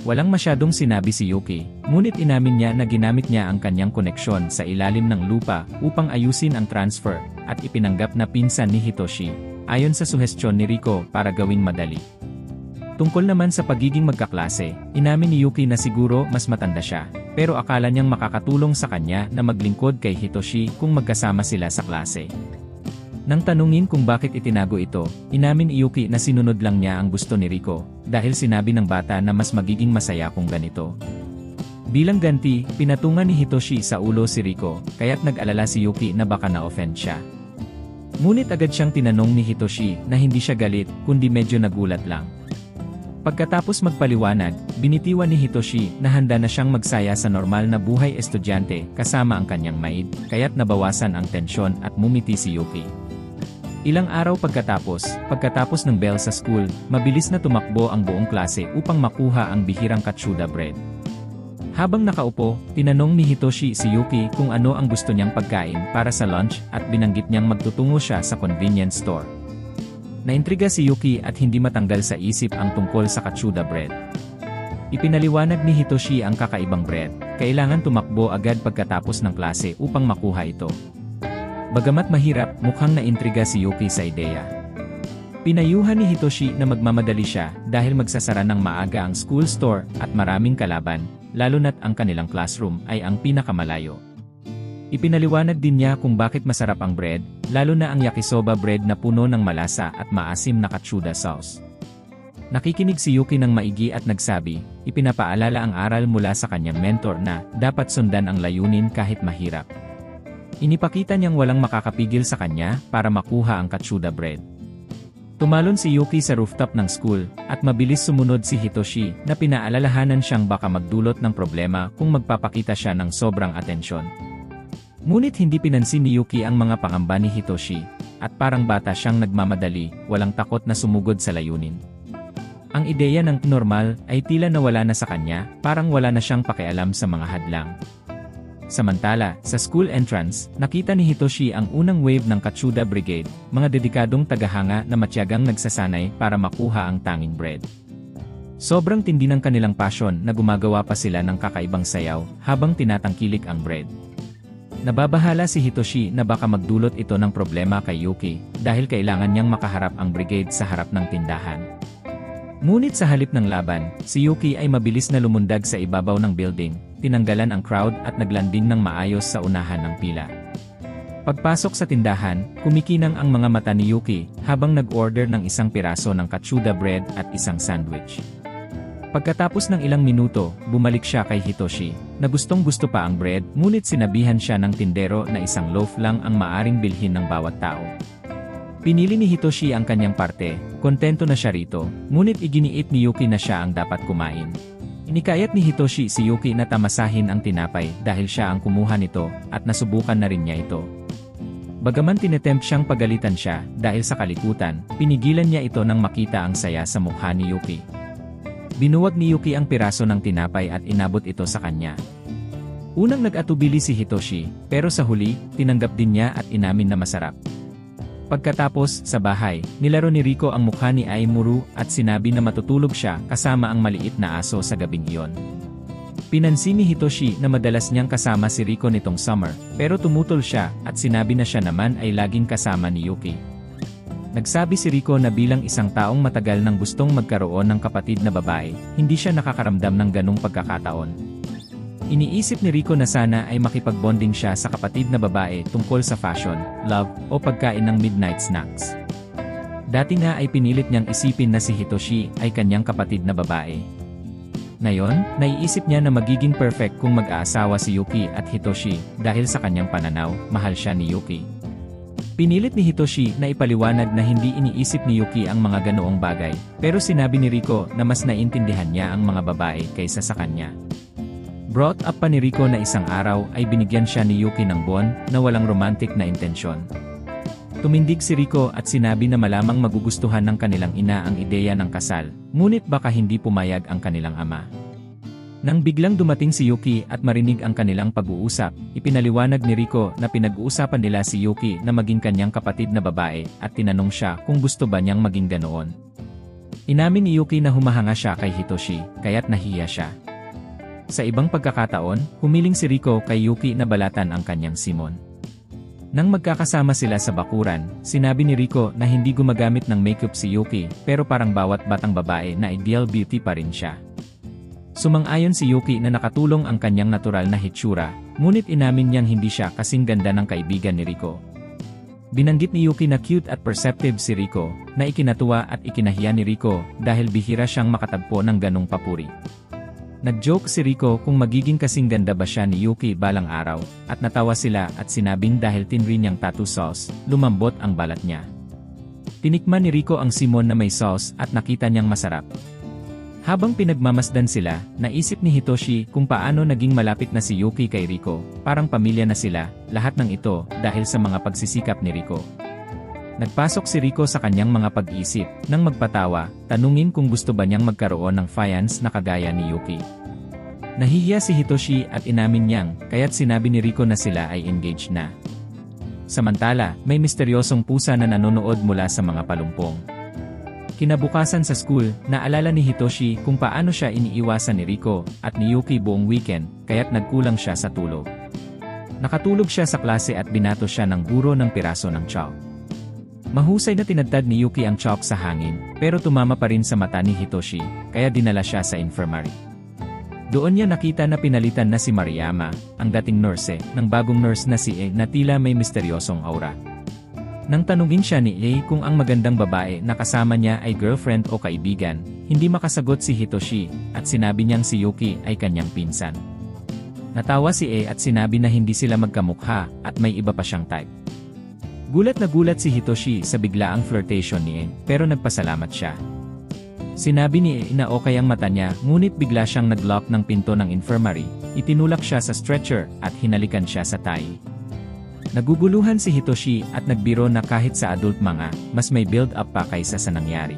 Walang masyadong sinabi si Yuki, ngunit inamin niya na ginamit niya ang kanyang koneksyon sa ilalim ng lupa upang ayusin ang transfer, at ipinanggap na pinsan ni Hitoshi, ayon sa suhestyon ni Rico para gawing madali. Tungkol naman sa pagiging magkaklase, inamin ni Yuki na siguro mas matanda siya, pero akala niyang makakatulong sa kanya na maglingkod kay Hitoshi kung magkasama sila sa klase. Nang tanungin kung bakit itinago ito, inamin ni Yuki na sinunod lang niya ang gusto ni Rico, dahil sinabi ng bata na mas magiging masaya kung ganito. Bilang ganti, pinatungan ni Hitoshi sa ulo si Rico, kaya't nag-alala si Yuki na baka na-offend siya. Ngunit agad siyang tinanong ni Hitoshi na hindi siya galit, kundi medyo nagulat lang. Pagkatapos magpaliwanag, binitiwan ni Hitoshi na handa na siyang magsaya sa normal na buhay estudyante kasama ang kanyang maid, kaya't nabawasan ang tensyon at mumiti si Yuki. Ilang araw pagkatapos ng bell sa school, mabilis na tumakbo ang buong klase upang makuha ang bihirang katsuda bread. Habang nakaupo, tinanong ni Hitoshi si Yuki kung ano ang gusto niyang pagkain para sa lunch at binanggit niyang magtutungo siya sa convenience store. Naintriga si Yuki at hindi matanggal sa isip ang tungkol sa katsuda bread. Ipinaliwanag ni Hitoshi ang kakaibang bread, kailangan tumakbo agad pagkatapos ng klase upang makuha ito. Bagamat mahirap, mukhang naintriga si Yuki sa ideya. Pinayuhan ni Hitoshi na magmamadali siya dahil magsasara ng maaga ang school store at maraming kalaban, lalo na't ang kanilang classroom ay ang pinakamalayo. Ipinaliwanag din niya kung bakit masarap ang bread, lalo na ang yakisoba bread na puno ng malasa at maasim na katsuda sauce. Nakikinig si Yuki ng maigi at nagsabi, ipinapaalala ang aral mula sa kanyang mentor na dapat sundan ang layunin kahit mahirap. Inipakita niyang walang makakapigil sa kanya para makuha ang katsuda bread. Tumalon si Yuki sa rooftop ng school, at mabilis sumunod si Hitoshi na pinaalalahanan siyang baka magdulot ng problema kung magpapakita siya ng sobrang atensyon. Ngunit hindi pinansin ni Yuki ang mga pangamba ni Hitoshi, at parang bata siyang nagmamadali, walang takot na sumugod sa layunin. Ang ideya ng normal ay tila nawala na sa kanya, parang wala na siyang pakialam sa mga hadlang. Samantala, sa school entrance, nakita ni Hitoshi ang unang wave ng Katsuda Brigade, mga dedikadong tagahanga na matyagang nagsasanay para makuha ang tanging bread. Sobrang tindi ng kanilang passion na gumagawa pa sila ng kakaibang sayaw habang tinatangkilik ang bread. Nababahala si Hitoshi na baka magdulot ito ng problema kay Yuki dahil kailangan niyang makaharap ang brigade sa harap ng tindahan. Ngunit sa halip ng laban, si Yuki ay mabilis na lumundag sa ibabaw ng building, tinanggalan ang crowd at naglanding ng maayos sa unahan ng pila. Pagpasok sa tindahan, kumikinang ang mga mata ni Yuki habang nag-order ng isang piraso ng katsuda bread at isang sandwich. Pagkatapos ng ilang minuto, bumalik siya kay Hitoshi, na gustong-gusto pa ang bread, ngunit sinabihan siya ng tindero na isang loaf lang ang maaring bilhin ng bawat tao. Pinili ni Hitoshi ang kanyang parte, kontento na siya rito, ngunit iginiit ni Yuki na siya ang dapat kumain. Inikayat ni Hitoshi si Yuki na tamasahin ang tinapay dahil siya ang kumuha nito at nasubukan na rin niya ito. Bagaman tinetempt siyang pagalitan siya dahil sa kalikutan, pinigilan niya ito nang makita ang saya sa mukha ni Yuki. Binuwag ni Yuki ang piraso ng tinapay at inabot ito sa kanya. Unang nag-atubili si Hitoshi, pero sa huli, tinanggap din niya at inamin na masarap. Pagkatapos, sa bahay, nilaro ni Rico ang mukha ni Aimuru at sinabi na matutulog siya kasama ang maliit na aso sa gabing iyon. Pinansin ni Hitoshi na madalas niyang kasama si Rico nitong summer, pero tumutol siya at sinabi na siya naman ay laging kasama ni Yuki. Nagsabi si Rico na bilang isang taong matagal nang gustong magkaroon ng kapatid na babae, hindi siya nakakaramdam ng ganong pagkakataon. Iniisip ni Rico na sana ay makipagbonding siya sa kapatid na babae tungkol sa fashion, love, o pagkain ng midnight snacks. Dati nga ay pinilit niyang isipin na si Hitoshi ay kanyang kapatid na babae. Ngayon, naiisip niya na magiging perfect kung mag-aasawa si Yuki at Hitoshi dahil sa kanyang pananaw, mahal siya ni Yuki. Pinilit ni Hitoshi na ipaliwanag na hindi iniisip ni Yuki ang mga ganoong bagay, pero sinabi ni Rico na mas naiintindihan niya ang mga babae kaysa sa kanya. Brought up pa ni Rico na isang araw ay binigyan siya ni Yuki ng bon na walang romantic na intensyon. Tumindig si Rico at sinabi na malamang magugustuhan ng kanilang ina ang ideya ng kasal, ngunit baka hindi pumayag ang kanilang ama. Nang biglang dumating si Yuki at marinig ang kanilang pag-uusap, ipinaliwanag ni Rico na pinag-uusapan nila si Yuki na maging kanyang kapatid na babae at tinanong siya kung gusto ba niyang maging ganoon. Inamin ni Yuki na humahanga siya kay Hitoshi, kaya't nahiya siya. Sa ibang pagkakataon, humiling si Rico kay Yuki na balatan ang kanyang simon. Nang magkakasama sila sa bakuran, sinabi ni Rico na hindi gumagamit ng makeup si Yuki, pero parang bawat batang babae na ideal beauty pa rin siya. Sumang-ayon si Yuki na nakatulong ang kanyang natural na hitsura, ngunit inamin niyang hindi siya kasing ganda ng kaibigan ni Rico. Binanggit ni Yuki na cute at perceptive si Rico, na ikinatuwa at ikinahiya ni Rico dahil bihira siyang makatagpo ng ganong papuri. Nag-joke si Rico kung magiging kasing ganda ba siya ni Yuki balang araw, at natawa sila at sinabing dahil tinri niyang tattoo sauce, lumambot ang balat niya. Tinikman ni Rico ang simon na may sauce at nakita niyang masarap. Habang pinagmamasdan sila, naisip ni Hitoshi kung paano naging malapit na si Yuki kay Rico, parang pamilya na sila, lahat ng ito dahil sa mga pagsisikap ni Rico. Nagpasok si Rico sa kanyang mga pag-iisip, nang magpatawa, tanungin kung gusto ba niyang magkaroon ng fiance na kagaya ni Yuki. Nahihiya si Hitoshi at inamin niyang, kaya't sinabi ni Rico na sila ay engaged na. Samantala, may misteryosong pusa na nanonood mula sa mga palumpong. Kinabukasan sa school, naalala ni Hitoshi kung paano siya iniiwasan ni Rico at ni Yuki buong weekend, kaya't nagkulang siya sa tulog. Nakatulog siya sa klase at binato siya ng guro ng piraso ng chalk. Mahusay na tinadtad ni Yuki ang chalk sa hangin, pero tumama pa rin sa mata ni Hitoshi, kaya dinala siya sa infirmary. Doon niya nakita na pinalitan na si Mariyama, ang dating nurse, ng bagong nurse na si E na tila may misteryosong aura. Nang tanungin siya ni E kung ang magandang babae na kasama niya ay girlfriend o kaibigan, hindi makasagot si Hitoshi, at sinabi niyang si Yuki ay kanyang pinsan. Natawa si E at sinabi na hindi sila magkamukha at may iba pa siyang type. Gulat na gulat si Hitoshi sa biglaang flirtation ni E, pero nagpasalamat siya. Sinabi ni E na okay ang mata niya, ngunit bigla siyang nag-lock ng pinto ng infirmary, itinulak siya sa stretcher at hinalikan siya sa tayi. Naguguluhan si Hitoshi at nagbiro na kahit sa adult mga, mas may build-up pa kaysa sa nangyari.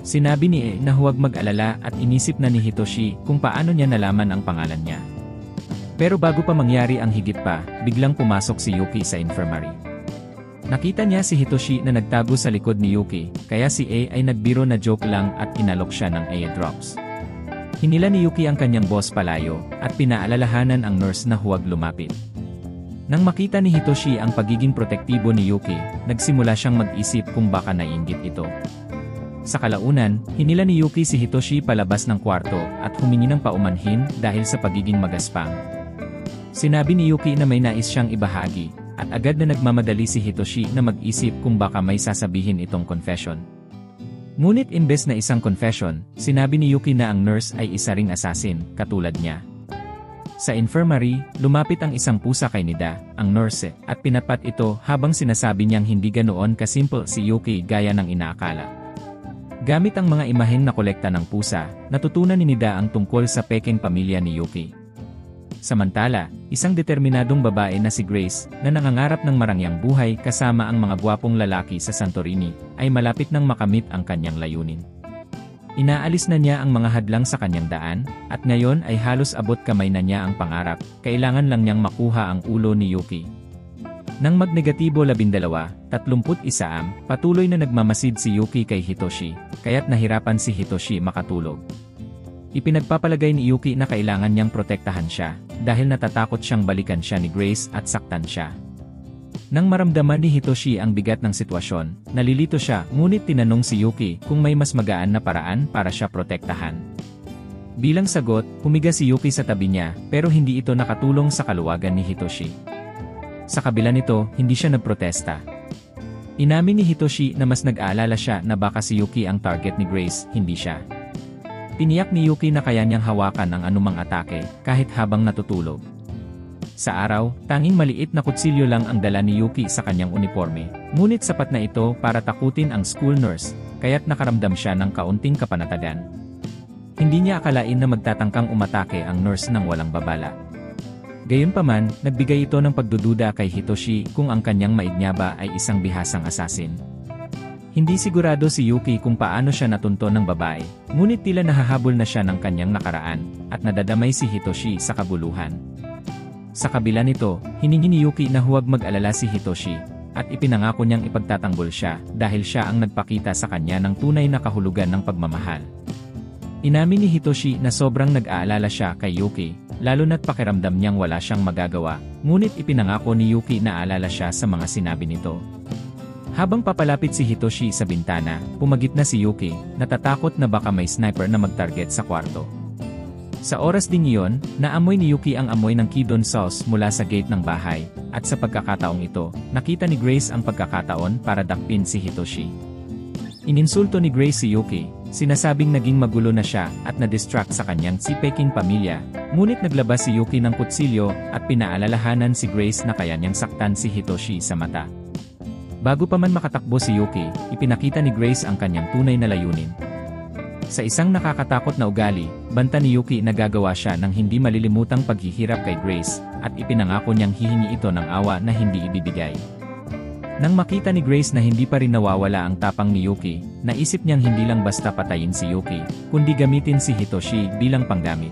Sinabi ni E na huwag mag-alala at inisip na ni Hitoshi kung paano niya nalaman ang pangalan niya. Pero bago pa mangyari ang higit pa, biglang pumasok si Yuki sa infirmary. Nakita niya si Hitoshi na nagtago sa likod ni Yuki, kaya si A ay nagbiro na joke lang at inalok siya ng airdrops. Hinila ni Yuki ang kanyang boss palayo, at pinaalalahanan ang nurse na huwag lumapit. Nang makita ni Hitoshi ang pagiging protektibo ni Yuki, nagsimula siyang mag-isip kung baka naiinggit ito. Sa kalaunan, hinila ni Yuki si Hitoshi palabas ng kwarto at humingi ng paumanhin dahil sa pagiging magaspang. Sinabi ni Yuki na may nais siyang ibahagi, at agad na nagmamadali si Hitoshi na mag-isip kung baka may sasabihin itong confession. Ngunit imbes na isang confession, sinabi ni Yuki na ang nurse ay isa ring assassin, katulad niya. Sa infirmary, lumapit ang isang pusa kay Nida, ang nurse, at pinapat ito habang sinasabi niyang hindi ganoon kasimple si Yuki gaya ng inaakala. Gamit ang mga imahen na kolekta ng pusa, natutunan ni Nida ang tungkol sa pekeng pamilya ni Yuki. Samantala, isang determinadong babae na si Grace, na nangangarap ng marangyang buhay kasama ang mga gwapong lalaki sa Santorini, ay malapit nang makamit ang kanyang layunin. Inaalis na niya ang mga hadlang sa kanyang daan, at ngayon ay halos abot kamay na niya ang pangarap, kailangan lang niyang makuha ang ulo ni Yuki. Nang magnegatibo 12, 31 patuloy na nagmamasid si Yuki kay Hitoshi, kaya't nahirapan si Hitoshi makatulog. Ipinagpapalagay ni Yuki na kailangan niyang protektahan siya, dahil natatakot siyang balikan siya ni Grace at saktan siya. Nang maramdaman ni Hitoshi ang bigat ng sitwasyon, nalilito siya, ngunit tinanong si Yuki kung may mas magaan na paraan para siya protektahan. Bilang sagot, humiga si Yuki sa tabi niya, pero hindi ito nakatulong sa kaluwagan ni Hitoshi. Sa kabila nito, hindi siya nagprotesta. Inamin ni Hitoshi na mas nag-aalala siya na baka si Yuki ang target ni Grace, hindi siya. Tiniyak ni Yuki na kaya niyang hawakan ang anumang atake, kahit habang natutulog. Sa araw, tanging maliit na kutsilyo lang ang dala ni Yuki sa kanyang uniforme, ngunit sapat na ito para takutin ang school nurse, kaya't nakaramdam siya ng kaunting kapanatagan. Hindi niya akalain na magtatangkang umatake ang nurse ng walang babala. Gayunpaman, nagbigay ito ng pagdududa kay Hitoshi kung ang kanyang maidnyaba ay isang bihasang assassin. Hindi sigurado si Yuki kung paano siya natunto ng babae, ngunit tila nahahabol na siya ng kanyang nakaraan, at nadadamay si Hitoshi sa kabuluhan. Sa kabila nito, hiningi ni Yuki na huwag mag-alala si Hitoshi, at ipinangako niyang ipagtatanggol siya dahil siya ang nagpakita sa kanya ng tunay na kahulugan ng pagmamahal. Inamin ni Hitoshi na sobrang nag-aalala siya kay Yuki, lalo na't pakiramdam niyang wala siyang magagawa, ngunit ipinangako ni Yuki na aalala siya sa mga sinabi nito. Habang papalapit si Hitoshi sa bintana, pumagit na si Yuki, natatakot na baka may sniper na mag-target sa kwarto. Sa oras ding iyon, naamoy ni Yuki ang amoy ng kidon sauce mula sa gate ng bahay, at sa pagkakataong ito, nakita ni Grace ang pagkakataon para dakpin si Hitoshi. Ininsulto ni Grace si Yuki, sinasabing naging magulo na siya at na-distract sa kanyang si-peking pamilya, ngunit naglabas si Yuki ng kutsilyo at pinaalalahanan si Grace na kaya niyang saktan si Hitoshi sa mata. Bago pa man makatakbo si Yuki, ipinakita ni Grace ang kanyang tunay na layunin. Sa isang nakakatakot na ugali, banta ni Yuki na gagawa siya ng hindi malilimutang paghihirap kay Grace, at ipinangako niyang hihingi ito ng awa na hindi ibibigay. Nang makita ni Grace na hindi pa rin nawawala ang tapang ni Yuki, naisip niyang hindi lang basta patayin si Yuki, kundi gamitin si Hitoshi bilang panggamit.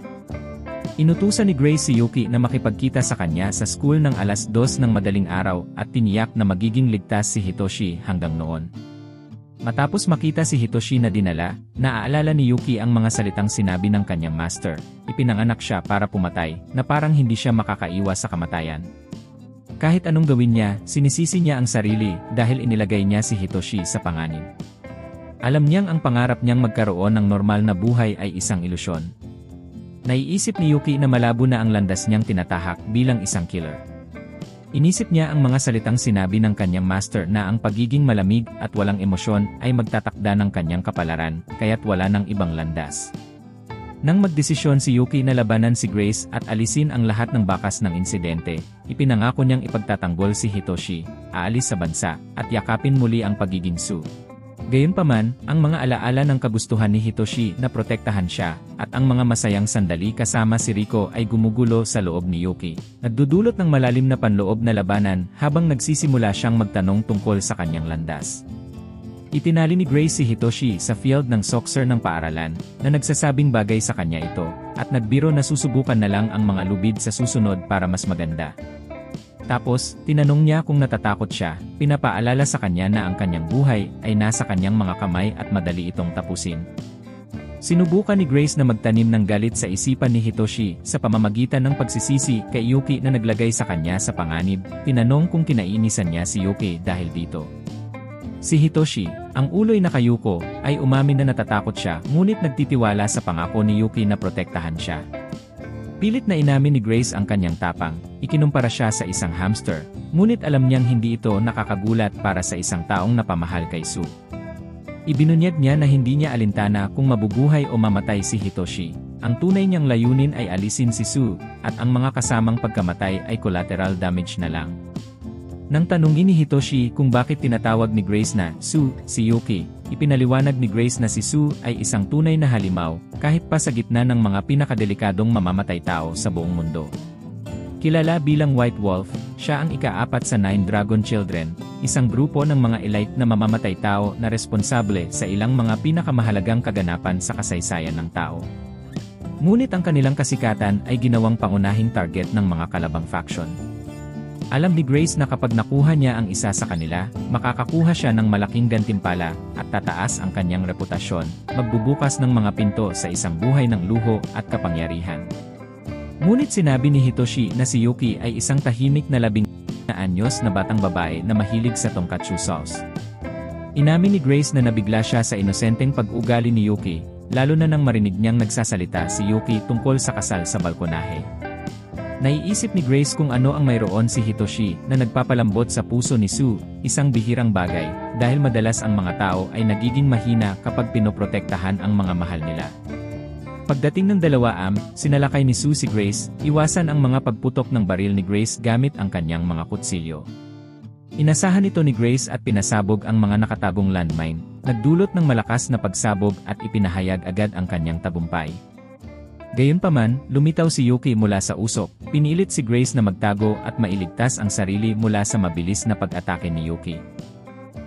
Inutusan ni Grace si Yuki na makipagkita sa kanya sa school ng 2:00 ng madaling araw at tiniyak na magiging ligtas si Hitoshi hanggang noon. Matapos makita si Hitoshi na dinala, naaalala ni Yuki ang mga salitang sinabi ng kanyang master, ipinanganak siya para pumatay, na parang hindi siya makakaiwas sa kamatayan. Kahit anong gawin niya, sinisisi niya ang sarili dahil inilagay niya si Hitoshi sa panganib. Alam niyang ang pangarap niyang magkaroon ng normal na buhay ay isang ilusyon. Naiisip ni Yuki na malabo na ang landas niyang tinatahak bilang isang killer. Inisip niya ang mga salitang sinabi ng kanyang master na ang pagiging malamig at walang emosyon ay magtatakda ng kanyang kapalaran, kaya't wala ng ibang landas. Nang magdesisyon si Yuki na labanan si Grace at alisin ang lahat ng bakas ng insidente, ipinangako niyang ipagtatanggol si Hitoshi, aalis sa bansa, at yakapin muli ang pagiging Su. Gayunpaman, ang mga alaala ng kagustuhan ni Hitoshi na protektahan siya, at ang mga masayang sandali kasama si Riko ay gumugulo sa loob ni Yuki, nagdudulot ng malalim na panloob na labanan habang nagsisimula siyang magtanong tungkol sa kanyang landas. Itinali ni Grace si Hitoshi sa field ng soccer ng paaralan, na nagsasabing bagay sa kanya ito, at nagbiro na susubukan na lang ang mga lubid sa susunod para mas maganda. Tapos, tinanong niya kung natatakot siya, pinapaalala sa kanya na ang kanyang buhay ay nasa kanyang mga kamay at madali itong tapusin. Sinubukan ni Grace na magtanim ng galit sa isipan ni Hitoshi sa pamamagitan ng pagsisisi kay Yuki na naglagay sa kanya sa panganib. Tinanong kung kinainisan niya si Yuki dahil dito. Si Hitoshi, ang uloy na kayuko, ay umamin na natatakot siya ngunit nagtitiwala sa pangako ni Yuki na protektahan siya. Pilit na inamin ni Grace ang kanyang tapang, ikinumpara siya sa isang hamster, ngunit alam niyang hindi ito nakakagulat para sa isang taong napamahal kay Sue. Ibinunyag niya na hindi niya alintana kung mabubuhay o mamatay si Hitoshi. Ang tunay niyang layunin ay alisin si Sue, at ang mga kasamang pagkamatay ay collateral damage na lang. Nang tanungin ni Hitoshi kung bakit tinatawag ni Grace na Sue si Yuki, ipinaliwanag ni Grace na si Sue ay isang tunay na halimaw, kahit pa sa gitna ng mga pinakadelikadong mamamatay tao sa buong mundo. Kilala bilang White Wolf, siya ang ika-4 sa 9 Dragon Children, isang grupo ng mga elite na mamamatay tao na responsable sa ilang mga pinakamahalagang kaganapan sa kasaysayan ng tao. Ngunit ang kanilang kasikatan ay ginawang pangunahing target ng mga kalabang faction. Alam ni Grace na kapag nakuha niya ang isa sa kanila, makakakuha siya ng malaking gantimpala at tataas ang kanyang reputasyon, magbubukas ng mga pinto sa isang buhay ng luho at kapangyarihan. Ngunit sinabi ni Hitoshi na si Yuki ay isang tahimik na 11 na anyos na batang babae na mahilig sa tonkatsu sauce. Inamin ni Grace na nabigla siya sa inosenteng pag-ugali ni Yuki, lalo na nang marinig niyang nagsasalita si Yuki tungkol sa kasal sa balkonahe. Naiisip ni Grace kung ano ang mayroon si Hitoshi na nagpapalambot sa puso ni Sue, isang bihirang bagay, dahil madalas ang mga tao ay nagiging mahina kapag pinoprotektahan ang mga mahal nila. Pagdating ng dalawaam, sinalakay ni Sue si Grace, iwasan ang mga pagputok ng baril ni Grace gamit ang kanyang mga kutsilyo. Inasahan ito ni Grace at pinasabog ang mga nakatagong landmine, nagdulot ng malakas na pagsabog at ipinahayag agad ang kanyang tagumpay. Gayunpaman, lumitaw si Yuki mula sa usok, pinilit si Grace na magtago at mailigtas ang sarili mula sa mabilis na pag-atake ni Yuki.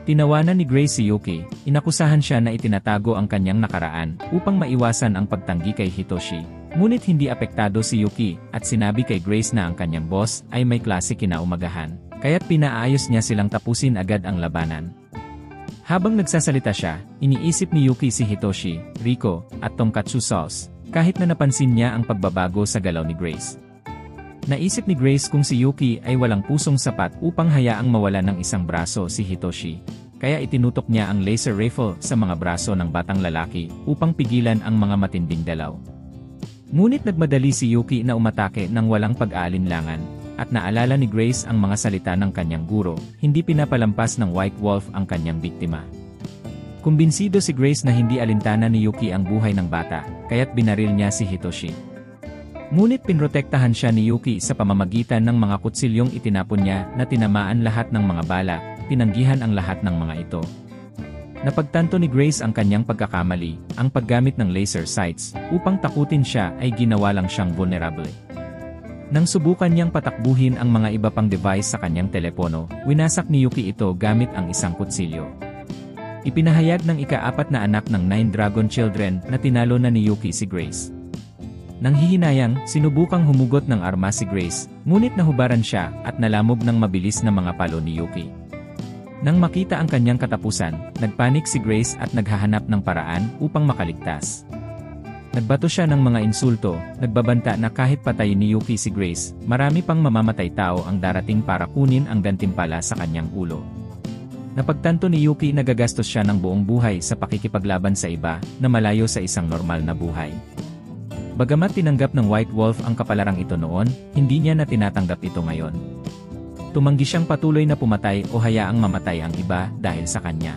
Tinawanan ni Grace si Yuki, inakusahan siya na itinatago ang kanyang nakaraan upang maiwasan ang pagtanggi kay Hitoshi. Ngunit hindi apektado si Yuki at sinabi kay Grace na ang kanyang boss ay may klase kinaumagahan, kaya't pinaayos niya silang tapusin agad ang labanan. Habang nagsasalita siya, iniisip ni Yuki si Hitoshi, Riko, at tonkatsu sauce, kahit na napansin niya ang pagbabago sa galaw ni Grace. Naisip ni Grace kung si Yuki ay walang pusong sapat upang hayaang mawala ng isang braso si Hitoshi, kaya itinutok niya ang laser rifle sa mga braso ng batang lalaki upang pigilan ang mga matinding dalaw. Ngunit nagmadali si Yuki na umatake ng walang pag-aalinlangan, at naalala ni Grace ang mga salita ng kanyang guro, hindi pinapalampas ng White Wolf ang kanyang biktima. Kumbinsido si Grace na hindi alintana ni Yuki ang buhay ng bata, kaya't binaril niya si Hitoshi. Ngunit pinrotektahan siya ni Yuki sa pamamagitan ng mga kutsilyong itinapon niya na tinamaan lahat ng mga bala, tinanggihan ang lahat ng mga ito. Napagtanto ni Grace ang kanyang pagkakamali, ang paggamit ng laser sights, upang takutin siya ay ginawa lang siyang vulnerable. Nang subukan niyang patakbuhin ang mga iba pang device sa kanyang telepono, winasak ni Yuki ito gamit ang isang kutsilyo. Ipinahayag ng ika-4 na anak ng 9 Dragon Children na tinalo na ni Yuki si Grace. Nang hihinayang, sinubukang humugot ng arma si Grace, ngunit nahubaran siya at nalamog ng mabilis na mga palo ni Yuki. Nang makita ang kanyang katapusan, nagpanik si Grace at naghahanap ng paraan upang makaligtas. Nagbato siya ng mga insulto, nagbabanta na kahit patayin ni Yuki si Grace, marami pang mamamatay tao ang darating para kunin ang gantimpala sa kanyang ulo. Napagtanto ni Yuki na gagastos siya ng buong buhay sa pakikipaglaban sa iba na malayo sa isang normal na buhay. Bagamat tinanggap ng White Wolf ang kapalarang ito noon, hindi niya na tinatanggap ito ngayon. Tumanggi siyang patuloy na pumatay o hayaang mamatay ang iba dahil sa kanya.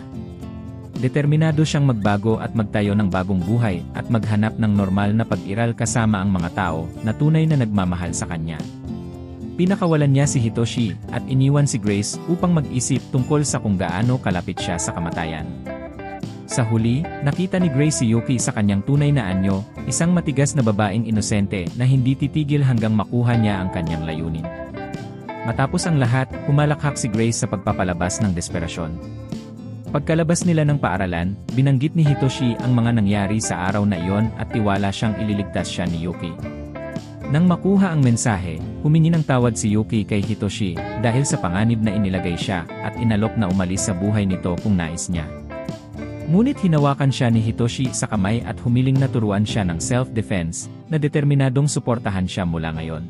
Determinado siyang magbago at magtayo ng bagong buhay at maghanap ng normal na pag-iral kasama ang mga tao na tunay na nagmamahal sa kanya. Pinakawalan niya si Hitoshi at iniwan si Grace upang mag-isip tungkol sa kung gaano kalapit siya sa kamatayan. Sa huli, nakita ni Grace si Yuki sa kanyang tunay na anyo, isang matigas na babaeng inosente na hindi titigil hanggang makuha niya ang kanyang layunin. Matapos ang lahat, humalakhak si Grace sa pagpapalabas ng desperasyon. Pagkalabas nila ng paaralan, binanggit ni Hitoshi ang mga nangyari sa araw na iyon at tiwala siyang ililigtas siya ni Yuki. Nang makuha ang mensahe, humingi ng tawad si Yuki kay Hitoshi dahil sa panganib na inilagay siya at inalok na umalis sa buhay nito kung nais niya. Ngunit hinawakan siya ni Hitoshi sa kamay at humiling na turuan siya ng self-defense na determinadong suportahan siya mula ngayon.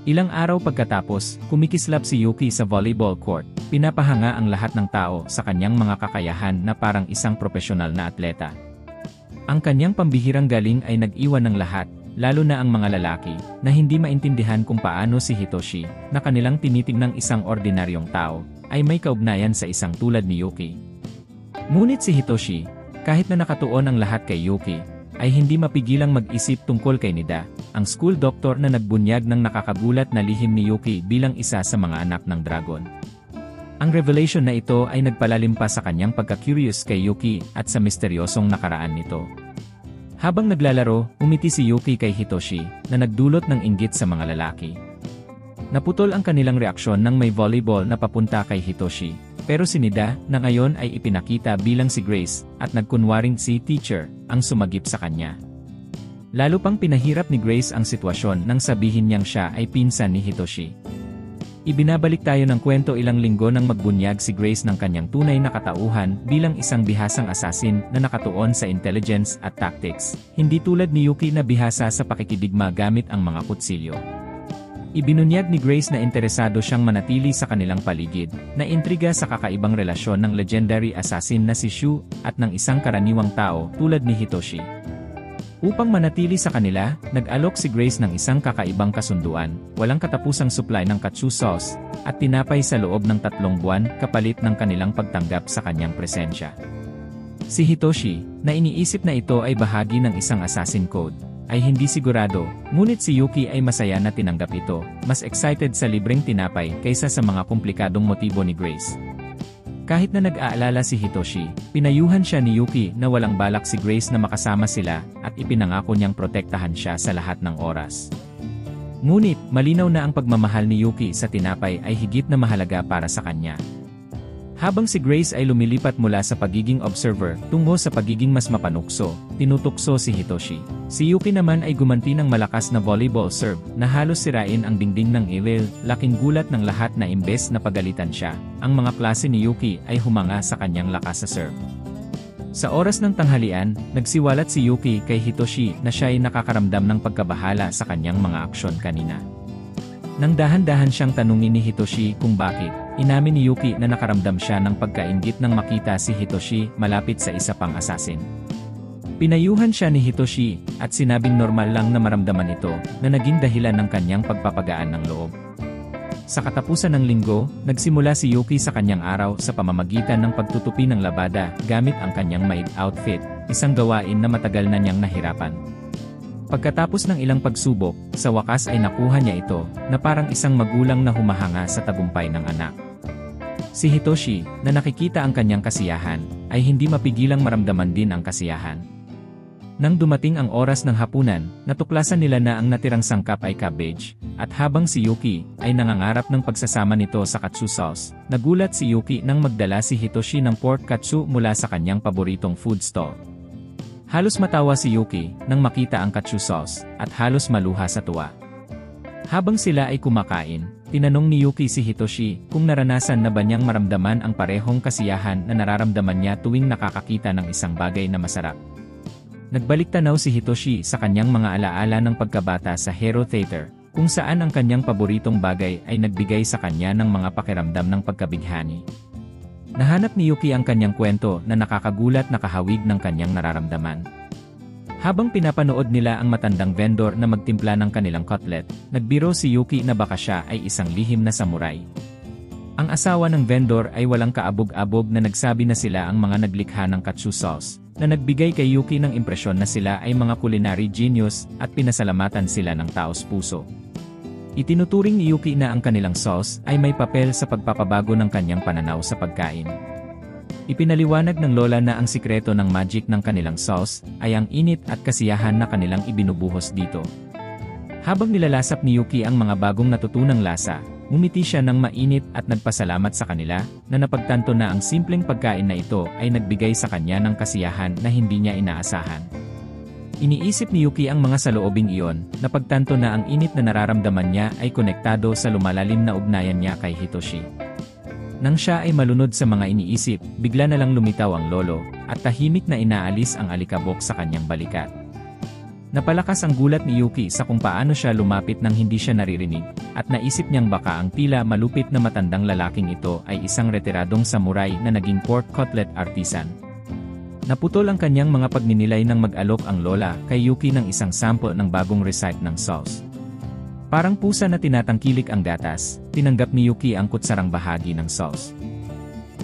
Ilang araw pagkatapos, kumikislap si Yuki sa volleyball court, pinapahanga ang lahat ng tao sa kanyang mga kakayahan na parang isang profesional na atleta. Ang kanyang pambihirang galing ay nag-iwan ng lahat, lalo na ang mga lalaki, na hindi maintindihan kung paano si Hitoshi, na kanilang tinitignang isang ordinaryong tao, ay may kaugnayan sa isang tulad ni Yuki. Ngunit si Hitoshi, kahit na nakatuon ang lahat kay Yuki, ay hindi mapigilang mag-isip tungkol kay Nida, ang school doctor na nagbunyag ng nakakagulat na lihim ni Yuki bilang isa sa mga anak ng dragon. Ang revelation na ito ay nagpalalim pa sa kanyang pagka-curious kay Yuki at sa misteryosong nakaraan nito. Habang naglalaro, umiti si Yuki kay Hitoshi na nagdulot ng inggit sa mga lalaki. Naputol ang kanilang reaksyon nang may volleyball na papunta kay Hitoshi. Pero si Nida, na ngayon ay ipinakita bilang si Grace, at nagkunwaring si teacher, ang sumagip sa kanya. Lalo pang pinahirap ni Grace ang sitwasyon nang sabihin niyang siya ay pinsan ni Hitoshi. Ibinabalik tayo ng kwento ilang linggo nang magbunyag si Grace ng kanyang tunay na katauhan bilang isang bihasang assassin na nakatuon sa intelligence at tactics, hindi tulad ni Yuki na bihasa sa pakikidigma gamit ang mga kutsilyo. Ibinunyag ni Grace na interesado siyang manatili sa kanilang paligid, na intriga sa kakaibang relasyon ng legendary assassin na si Shu at ng isang karaniwang tao tulad ni Hitoshi. Upang manatili sa kanila, nag-alok si Grace ng isang kakaibang kasunduan, walang katapusang supply ng katsu sauce, at tinapay sa loob ng 3 buwan kapalit ng kanilang pagtanggap sa kanyang presensya. Si Hitoshi, na iniisip na ito ay bahagi ng isang assassin code, ay hindi sigurado, ngunit si Yuki ay masaya na tinanggap ito, mas excited sa libreng tinapay kaysa sa mga komplikadong motibo ni Grace. Kahit na nag-aalala si Hitoshi, pinayuhan siya ni Yuki na walang balak si Grace na makasama sila at ipinangako niyang protektahan siya sa lahat ng oras. Ngunit, malinaw na ang pagmamahal ni Yuki sa tinapay ay higit na mahalaga para sa kanya. Habang si Grace ay lumilipat mula sa pagiging observer tungo sa pagiging mas mapanukso, tinutukso si Hitoshi. Si Yuki naman ay gumanti ng malakas na volleyball serve na halos sirain ang dingding ng ilil, laking gulat ng lahat na imbes na pagalitan siya, ang mga klase ni Yuki ay humanga sa kanyang lakas sa serve. Sa oras ng tanghalian, nagsiwalat si Yuki kay Hitoshi na siya ay nakakaramdam ng pagkabahala sa kanyang mga aksyon kanina. Nang dahan-dahan siyang tanungin ni Hitoshi kung bakit, inamin ni Yuki na nakaramdam siya ng pagkainggit nang makita si Hitoshi malapit sa isa pang assassin. Pinayuhan siya ni Hitoshi at sinabing normal lang na maramdaman ito na naging dahilan ng kanyang pagpapagaan ng loob. Sa katapusan ng linggo, nagsimula si Yuki sa kanyang araw sa pamamagitan ng pagtutupi ng labada gamit ang kanyang maid outfit, isang gawain na matagal na niyang nahirapan. Pagkatapos ng ilang pagsubok, sa wakas ay nakuha niya ito, na parang isang magulang na humahanga sa tagumpay ng anak. Si Hitoshi, na nakikita ang kanyang kasiyahan, ay hindi mapigilang maramdaman din ang kasiyahan. Nang dumating ang oras ng hapunan, natuklasan nila na ang natirang sangkap ay cabbage, at habang si Yuki ay nangangarap ng pagsasama nito sa katsu sauce, nagulat si Yuki nang magdala si Hitoshi ng pork katsu mula sa kanyang paboritong food stall. Halos matawa si Yuki nang makita ang katsu sauce at halos maluha sa tuwa. Habang sila ay kumakain, tinanong ni Yuki si Hitoshi kung naranasan na ba niyang maramdaman ang parehong kasiyahan na nararamdaman niya tuwing nakakakita ng isang bagay na masarap. Nagbalik tanaw si Hitoshi sa kanyang mga alaala ng pagkabata sa Hero Theater, kung saan ang kanyang paboritong bagay ay nagbigay sa kanya ng mga pakiramdam ng pagkabighani. Nahanap ni Yuki ang kanyang kwento na nakakagulat na kahawig ng kanyang nararamdaman. Habang pinapanood nila ang matandang vendor na magtimpla ng kanilang cutlet, nagbiro si Yuki na baka siya ay isang lihim na samurai. Ang asawa ng vendor ay walang kaabog-abog na nagsabi na sila ang mga naglikha ng katsu sauce, na nagbigay kay Yuki ng impresyon na sila ay mga culinary genius at pinasalamatan sila ng taos puso. Itinuturing ni Yuki na ang kanilang sauce ay may papel sa pagpapabago ng kanyang pananaw sa pagkain. Ipinaliwanag ng lola na ang sikreto ng magic ng kanilang sauce ay ang init at kasiyahan na kanilang ibinubuhos dito. Habang nilalasap ni Yuki ang mga bagong natutunang lasa, umiti siya ng mainit at nagpasalamat sa kanila na napagtanto na ang simpleng pagkain na ito ay nagbigay sa kanya ng kasiyahan na hindi niya inaasahan. Iniisip ni Yuki ang mga saloobing iyon, napagtanto na ang init na nararamdaman niya ay konektado sa lumalalim na ugnayan niya kay Hitoshi. Nang siya ay malunod sa mga iniisip, bigla na lang lumitaw ang lolo, at tahimik na inaalis ang alikabok sa kanyang balikat. Napalakas ang gulat ni Yuki sa kung paano siya lumapit nang hindi siya naririnig, at naisip niyang baka ang tila malupit na matandang lalaking ito ay isang retiradong samurai na naging pork cutlet artisan. Naputol ang kanyang mga pagninilay nang mag-alok ang lola kay Yuki ng isang sample ng bagong recipe ng sauce. Parang pusa na tinatangkilik ang gatas, tinanggap ni Yuki ang kutsarang bahagi ng sauce.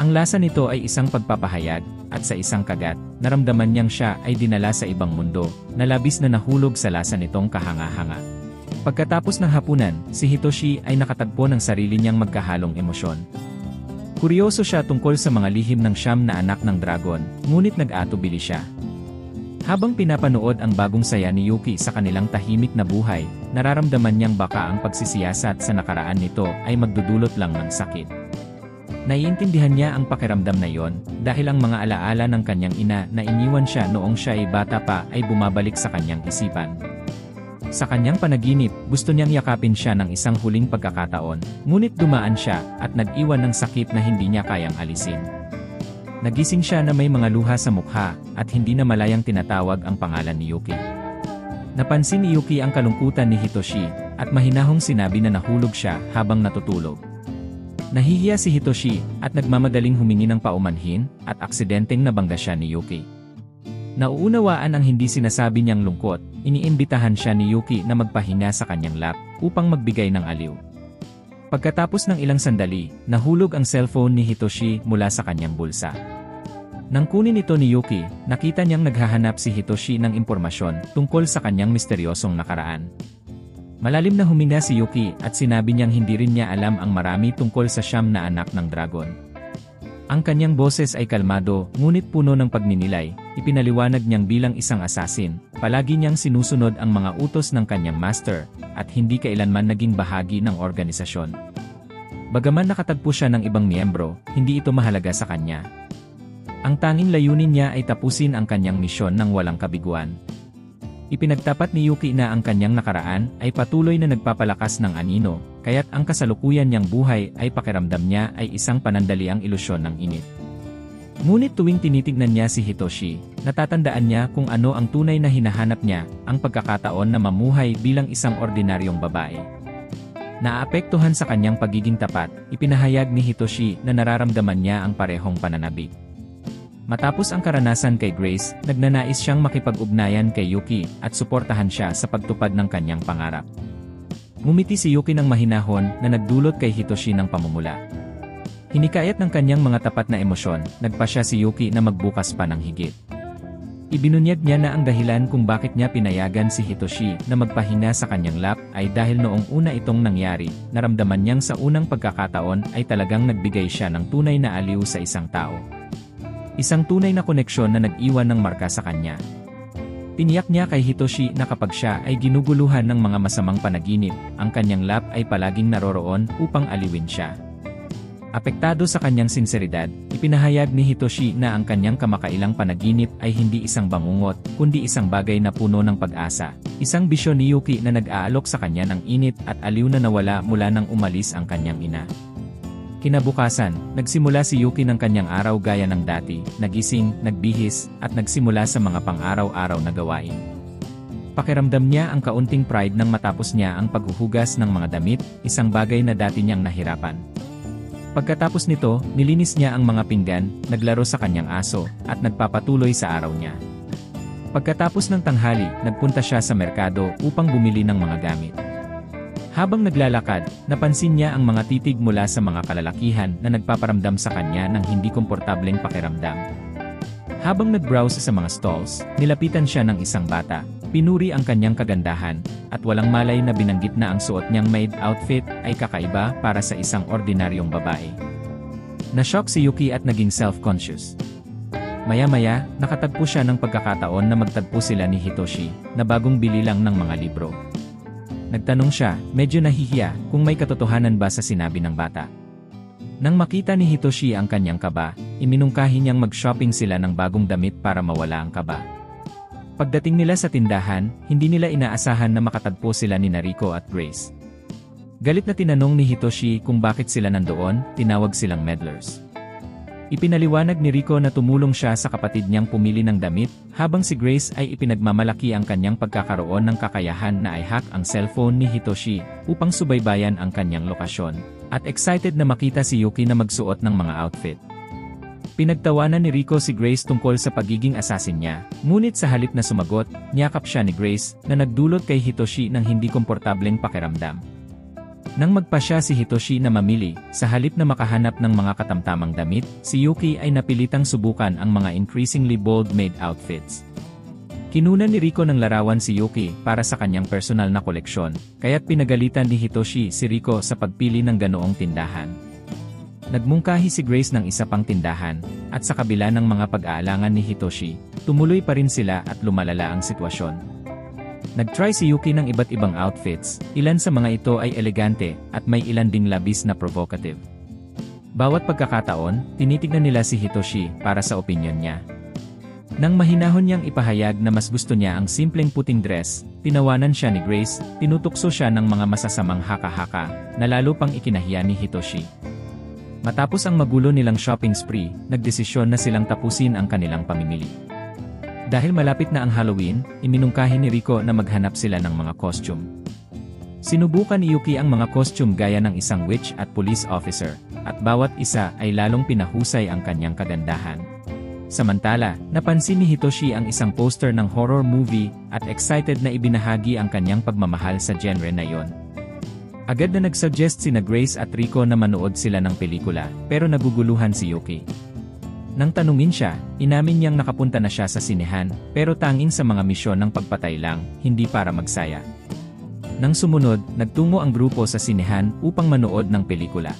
Ang lasa nito ay isang pagpapahayag, at sa isang kagat, naramdaman niyang siya ay dinala sa ibang mundo, na labis na nahulog sa lasa nitong kahanga-hanga. Pagkatapos ng hapunan, si Hitoshi ay nakatagpo ng sarili niyang magkahalong emosyon. Kuryoso siya tungkol sa mga lihim ng siyam na anak ng dragon, ngunit nag-atubili siya. Habang pinapanood ang bagong saya ni Yuki sa kanilang tahimik na buhay, nararamdaman niyang baka ang pagsisiyasat sa nakaraan nito ay magdudulot lang ng sakit. Naiintindihan niya ang pakiramdam na iyon, dahil ang mga alaala ng kanyang ina na iniwan siya noong siya ay bata pa ay bumabalik sa kanyang isipan. Sa kanyang panaginip, gusto niyang yakapin siya ng isang huling pagkakataon, ngunit dumaan siya at nag-iwan ng sakit na hindi niya kayang alisin. Nagising siya na may mga luha sa mukha, at hindi na malayang tinatawag ang pangalan ni Yuki. Napansin ni Yuki ang kalungkutan ni Hitoshi, at mahinahong sinabi na nahulog siya habang natutulog. Nahihiya si Hitoshi, at nagmamadaling humingi ng paumanhin, at aksidenteng nabangga siya ni Yuki. Nauunawaan ang hindi sinasabi niyang lungkot, iniimbitahan siya ni Yuki na magpahinga sa kanyang lap, upang magbigay ng aliw. Pagkatapos ng ilang sandali, nahulog ang cellphone ni Hitoshi mula sa kanyang bulsa. Nang kunin ito ni Yuki, nakita niyang naghahanap si Hitoshi ng impormasyon tungkol sa kanyang misteryosong nakaraan. Malalim na huminga si Yuki at sinabi niyang hindi rin niya alam ang marami tungkol sa siyam na anak ng dragon. Ang kanyang boses ay kalmado, ngunit puno ng pagninilay, ipinaliwanag niyang bilang isang assassin, palagi niyang sinusunod ang mga utos ng kanyang master, at hindi kailanman naging bahagi ng organisasyon. Bagaman nakatagpo siya ng ibang miyembro, hindi ito mahalaga sa kanya. Ang tanging layunin niya ay tapusin ang kanyang misyon ng walang kabiguan. Ipinagtapat ni Yuki na ang kanyang nakaraan ay patuloy na nagpapalakas ng anino, kaya't ang kasalukuyan niyang buhay ay pakiramdam niya ay isang panandaliang ilusyon ng init. Ngunit tuwing tinitignan niya si Hitoshi, natatandaan niya kung ano ang tunay na hinahanap niya, ang pagkakataon na mamuhay bilang isang ordinaryong babae. Naapektuhan sa kanyang pagiging tapat, ipinahayag ni Hitoshi na nararamdaman niya ang parehong pananabik. Matapos ang karanasan kay Grace, nagnanais siyang makipag-ugnayan kay Yuki at suportahan siya sa pagtupad ng kanyang pangarap. Ngumiti si Yuki ng mahinahon na nagdulot kay Hitoshi ng pamumula. Hinikayat ng kanyang mga tapat na emosyon, nagpasya si Yuki na magbukas pa ng higit. Ibinunyag niya na ang dahilan kung bakit niya pinayagan si Hitoshi na magpahinga sa kanyang lap ay dahil noong una itong nangyari, naramdaman niyang sa unang pagkakataon ay talagang nagbigay siya ng tunay na aliw sa isang tao. Isang tunay na koneksyon na nag-iwan ng marka sa kanya. Tiniyak niya kay Hitoshi na kapag siya ay ginuguluhan ng mga masamang panaginip, ang kanyang lap ay palaging naroroon upang aliwin siya. Apektado sa kanyang sinseridad, ipinahayag ni Hitoshi na ang kanyang kamakailang panaginip ay hindi isang bangungot, kundi isang bagay na puno ng pag-asa. Isang bisyon ni Yuki na nag-aalok sa kanya ng init at aliw na nawala mula nang umalis ang kanyang ina. Kinabukasan, nagsimula si Yuki ng kanyang araw gaya ng dati, nagising, nagbihis, at nagsimula sa mga pang-araw-araw na gawain. Pakiramdam niya ang kaunting pride nang matapos niya ang paghuhugas ng mga damit, isang bagay na dati niyang nahirapan. Pagkatapos nito, nilinis niya ang mga pinggan, naglaro sa kanyang aso, at nagpapatuloy sa araw niya. Pagkatapos ng tanghali, nagpunta siya sa merkado upang bumili ng mga gamit. Habang naglalakad, napansin niya ang mga titig mula sa mga kalalakihan na nagpaparamdam sa kanya ng hindi komportableng pakiramdam. Habang nag-browse sa mga stalls, nilapitan siya ng isang bata, pinuri ang kanyang kagandahan, at walang malay na binanggit na ang suot niyang maid outfit ay kakaiba para sa isang ordinaryong babae. Na-shock si Yuki at naging self-conscious. Maya-maya, nakatagpo siya ng pagkakataon na magtagpo sila ni Hitoshi, na bagong bili lang ng mga libro. Nagtanong siya, medyo nahihiya, kung may katotohanan ba sa sinabi ng bata. Nang makita ni Hitoshi ang kanyang kaba, iminungkahi niyang mag-shopping sila ng bagong damit para mawala ang kaba. Pagdating nila sa tindahan, hindi nila inaasahan na makatagpo sila ni Rico at Grace. Galit na tinanong ni Hitoshi kung bakit sila nandoon, tinawag silang meddlers. Ipinaliwanag ni Rico na tumulong siya sa kapatid niyang pumili ng damit, habang si Grace ay ipinagmamalaki ang kanyang pagkakaroon ng kakayahan na i-hack ang cellphone ni Hitoshi upang subaybayan ang kanyang lokasyon, at excited na makita si Yuki na magsuot ng mga outfit. Pinagtawanan ni Rico si Grace tungkol sa pagiging assassin niya, ngunit sa halip na sumagot, niyakap siya ni Grace na nagdulot kay Hitoshi ng hindi komportableng pakiramdam. Nang magpasya si Hitoshi na mamili, sa halip na makahanap ng mga katamtamang damit, si Yuki ay napilitang subukan ang mga increasingly bold maid outfits. Kinunan ni Rico ng larawan si Yuki para sa kanyang personal na koleksyon, kaya't pinagalitan ni Hitoshi si Rico sa pagpili ng ganoong tindahan. Nagmungkahi si Grace ng isa pang tindahan, at sa kabila ng mga pag-aalangan ni Hitoshi, tumuloy pa rin sila at lumalala ang sitwasyon. Nag-try si Yuki ng iba't ibang outfits, ilan sa mga ito ay elegante, at may ilan ding labis na provocative. Bawat pagkakataon, tinitignan nila si Hitoshi para sa opinyon niya. Nang mahinahon niyang ipahayag na mas gusto niya ang simpleng puting dress, tinawanan siya ni Grace, tinutukso siya ng mga masasamang haka-haka, na lalo pang ikinahiya ni Hitoshi. Matapos ang magulo nilang shopping spree, nagdesisyon na silang tapusin ang kanilang pamimili. Dahil malapit na ang Halloween, iminungkahi ni Rico na maghanap sila ng mga costume. Sinubukan ni Yuki ang mga costume gaya ng isang witch at police officer, at bawat isa ay lalong pinahusay ang kanyang kagandahan. Samantala, napansin ni Hitoshi ang isang poster ng horror movie at excited na ibinahagi ang kanyang pagmamahal sa genre na iyon. Agad na nagsuggest sina Grace at Rico na manood sila ng pelikula, pero naguguluhan si Yuki. Nang tanungin siya, inamin niyang nakapunta na siya sa sinehan, pero tanging sa mga misyon ng pagpatay lang, hindi para magsaya. Nang sumunod, nagtungo ang grupo sa sinehan upang manood ng pelikula.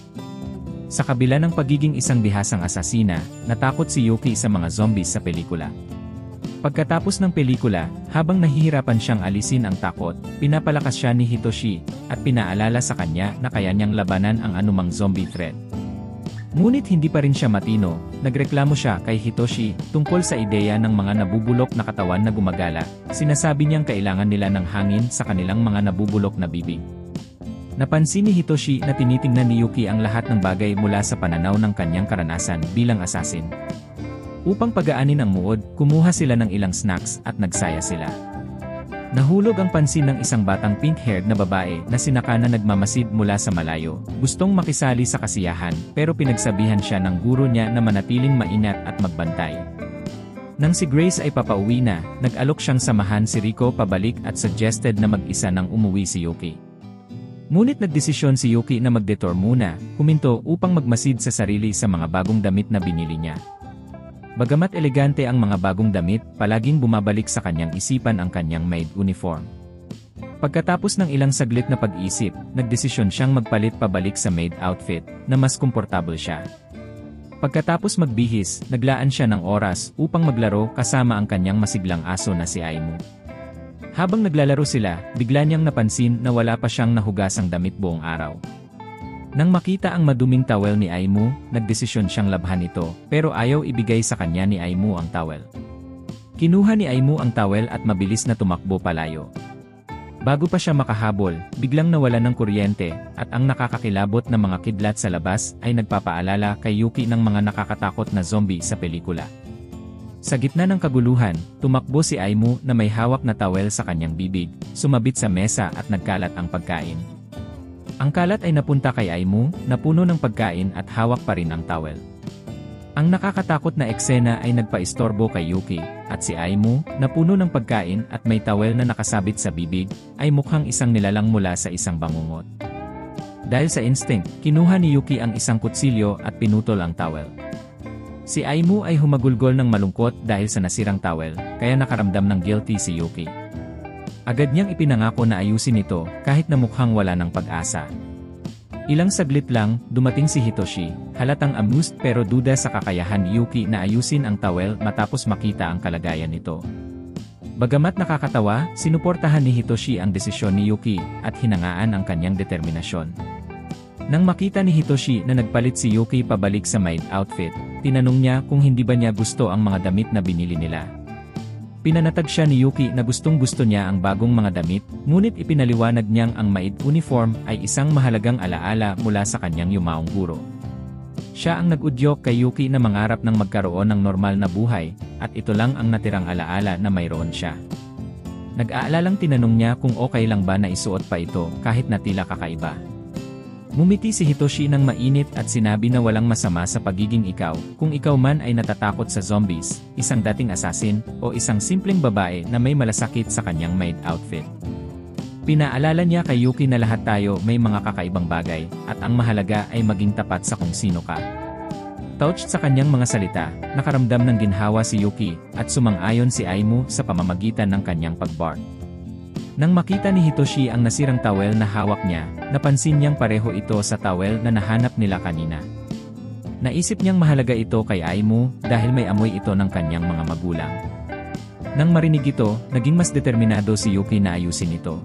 Sa kabila ng pagiging isang bihasang asasina, natakot si Yuki sa mga zombies sa pelikula. Pagkatapos ng pelikula, habang nahihirapan siyang alisin ang takot, pinapalakas siya ni Hitoshi, at pinaalala sa kanya na kaya niyang labanan ang anumang zombie threat. Ngunit hindi pa rin siya matino, nagreklamo siya kay Hitoshi tungkol sa ideya ng mga nabubulok na katawan na gumagala, sinasabi niyang kailangan nila ng hangin sa kanilang mga nabubulok na bibig. Napansin ni Hitoshi na tinitingnan ni Yuki ang lahat ng bagay mula sa pananaw ng kanyang karanasan bilang assassin. Upang pagaanin ang mood, kumuha sila ng ilang snacks at nagsaya sila. Nahulog ang pansin ng isang batang pink-haired na babae na sinaka na nagmamasid mula sa malayo. Gustong makisali sa kasiyahan pero pinagsabihan siya ng guro niya na manatiling maingat at magbantay. Nang si Grace ay papauwi na, nag-alok siyang samahan si Rico pabalik at suggested na mag-isa nang umuwi si Yuki. Ngunit nagdesisyon si Yuki na mag-detour muna, huminto upang magmasid sa sarili sa mga bagong damit na binili niya. Bagamat elegante ang mga bagong damit, palaging bumabalik sa kanyang isipan ang kanyang maid uniform. Pagkatapos ng ilang saglit na pag-isip, nagdesisyon siyang magpalit pabalik sa maid outfit, na mas komportable siya. Pagkatapos magbihis, naglaan siya ng oras upang maglaro kasama ang kanyang masiglang aso na si Aimu. Habang naglalaro sila, bigla niyang napansin na wala pa siyang nahugasang damit buong araw. Nang makita ang maduming towel ni Aimu, nagdesisyon siyang labhan ito, pero ayaw ibigay sa kanya ni Aimu ang towel. Kinuha ni Aimu ang towel at mabilis na tumakbo palayo. Bago pa siya makahabol, biglang nawala ng kuryente, at ang nakakakilabot na mga kidlat sa labas ay nagpapaalala kay Yuki ng mga nakakatakot na zombie sa pelikula. Sa gitna ng kaguluhan, tumakbo si Aimu na may hawak na towel sa kanyang bibig, sumabit sa mesa at nagkalat ang pagkain. Ang kalat ay napunta kay Aimu, napuno ng pagkain at hawak pa rin ang towel. Ang nakakatakot na eksena ay nagpaistorbo kay Yuki, at si Aimu, napuno ng pagkain at may towel na nakasabit sa bibig, ay mukhang isang nilalang mula sa isang bangungot. Dahil sa instinct, kinuha ni Yuki ang isang kutsilyo at pinutol ang towel. Si Aimu ay humagulgol ng malungkot dahil sa nasirang towel, kaya nakaramdam ng guilty si Yuki. Agad niyang ipinangako na ayusin ito kahit na mukhang wala ng pag-asa. Ilang saglit lang, dumating si Hitoshi, halatang amused pero duda sa kakayahan ni Yuki na ayusin ang towel matapos makita ang kalagayan nito. Bagamat nakakatawa, sinuportahan ni Hitoshi ang desisyon ni Yuki at hinangaan ang kanyang determinasyon. Nang makita ni Hitoshi na nagpalit si Yuki pabalik sa maid outfit, tinanong niya kung hindi ba niya gusto ang mga damit na binili nila. Pinanatag siya ni Yuki na gustong-gusto niya ang bagong mga damit, ngunit ipinaliwanag niyang ang maid uniform ay isang mahalagang alaala mula sa kanyang yumaong guro. Siya ang nag-udyok kay Yuki na mangarap ng magkaroon ng normal na buhay, at ito lang ang natirang alaala na mayroon siya. Nag-aalalang tinanong niya kung okay lang ba na isuot pa ito kahit na tila kakaiba. Ngumiti si Hitoshi ng mainit at sinabi na walang masama sa pagiging ikaw, kung ikaw man ay natatakot sa zombies, isang dating assassin, o isang simpleng babae na may malasakit sa kanyang maid outfit. Pinaalala niya kay Yuki na lahat tayo may mga kakaibang bagay, at ang mahalaga ay maging tapat sa kung sino ka. Touched sa kanyang mga salita, nakaramdam ng ginhawa si Yuki, at sumang-ayon si Aimu sa pamamagitan ng kanyang pagbark. Nang makita ni Hitoshi ang nasirang towel na hawak niya, napansin niyang pareho ito sa towel na nahanap nila kanina. Naisip niyang mahalaga ito kay Aimu dahil may amoy ito ng kanyang mga magulang. Nang marinig ito, naging mas determinado si Yuki na ayusin ito.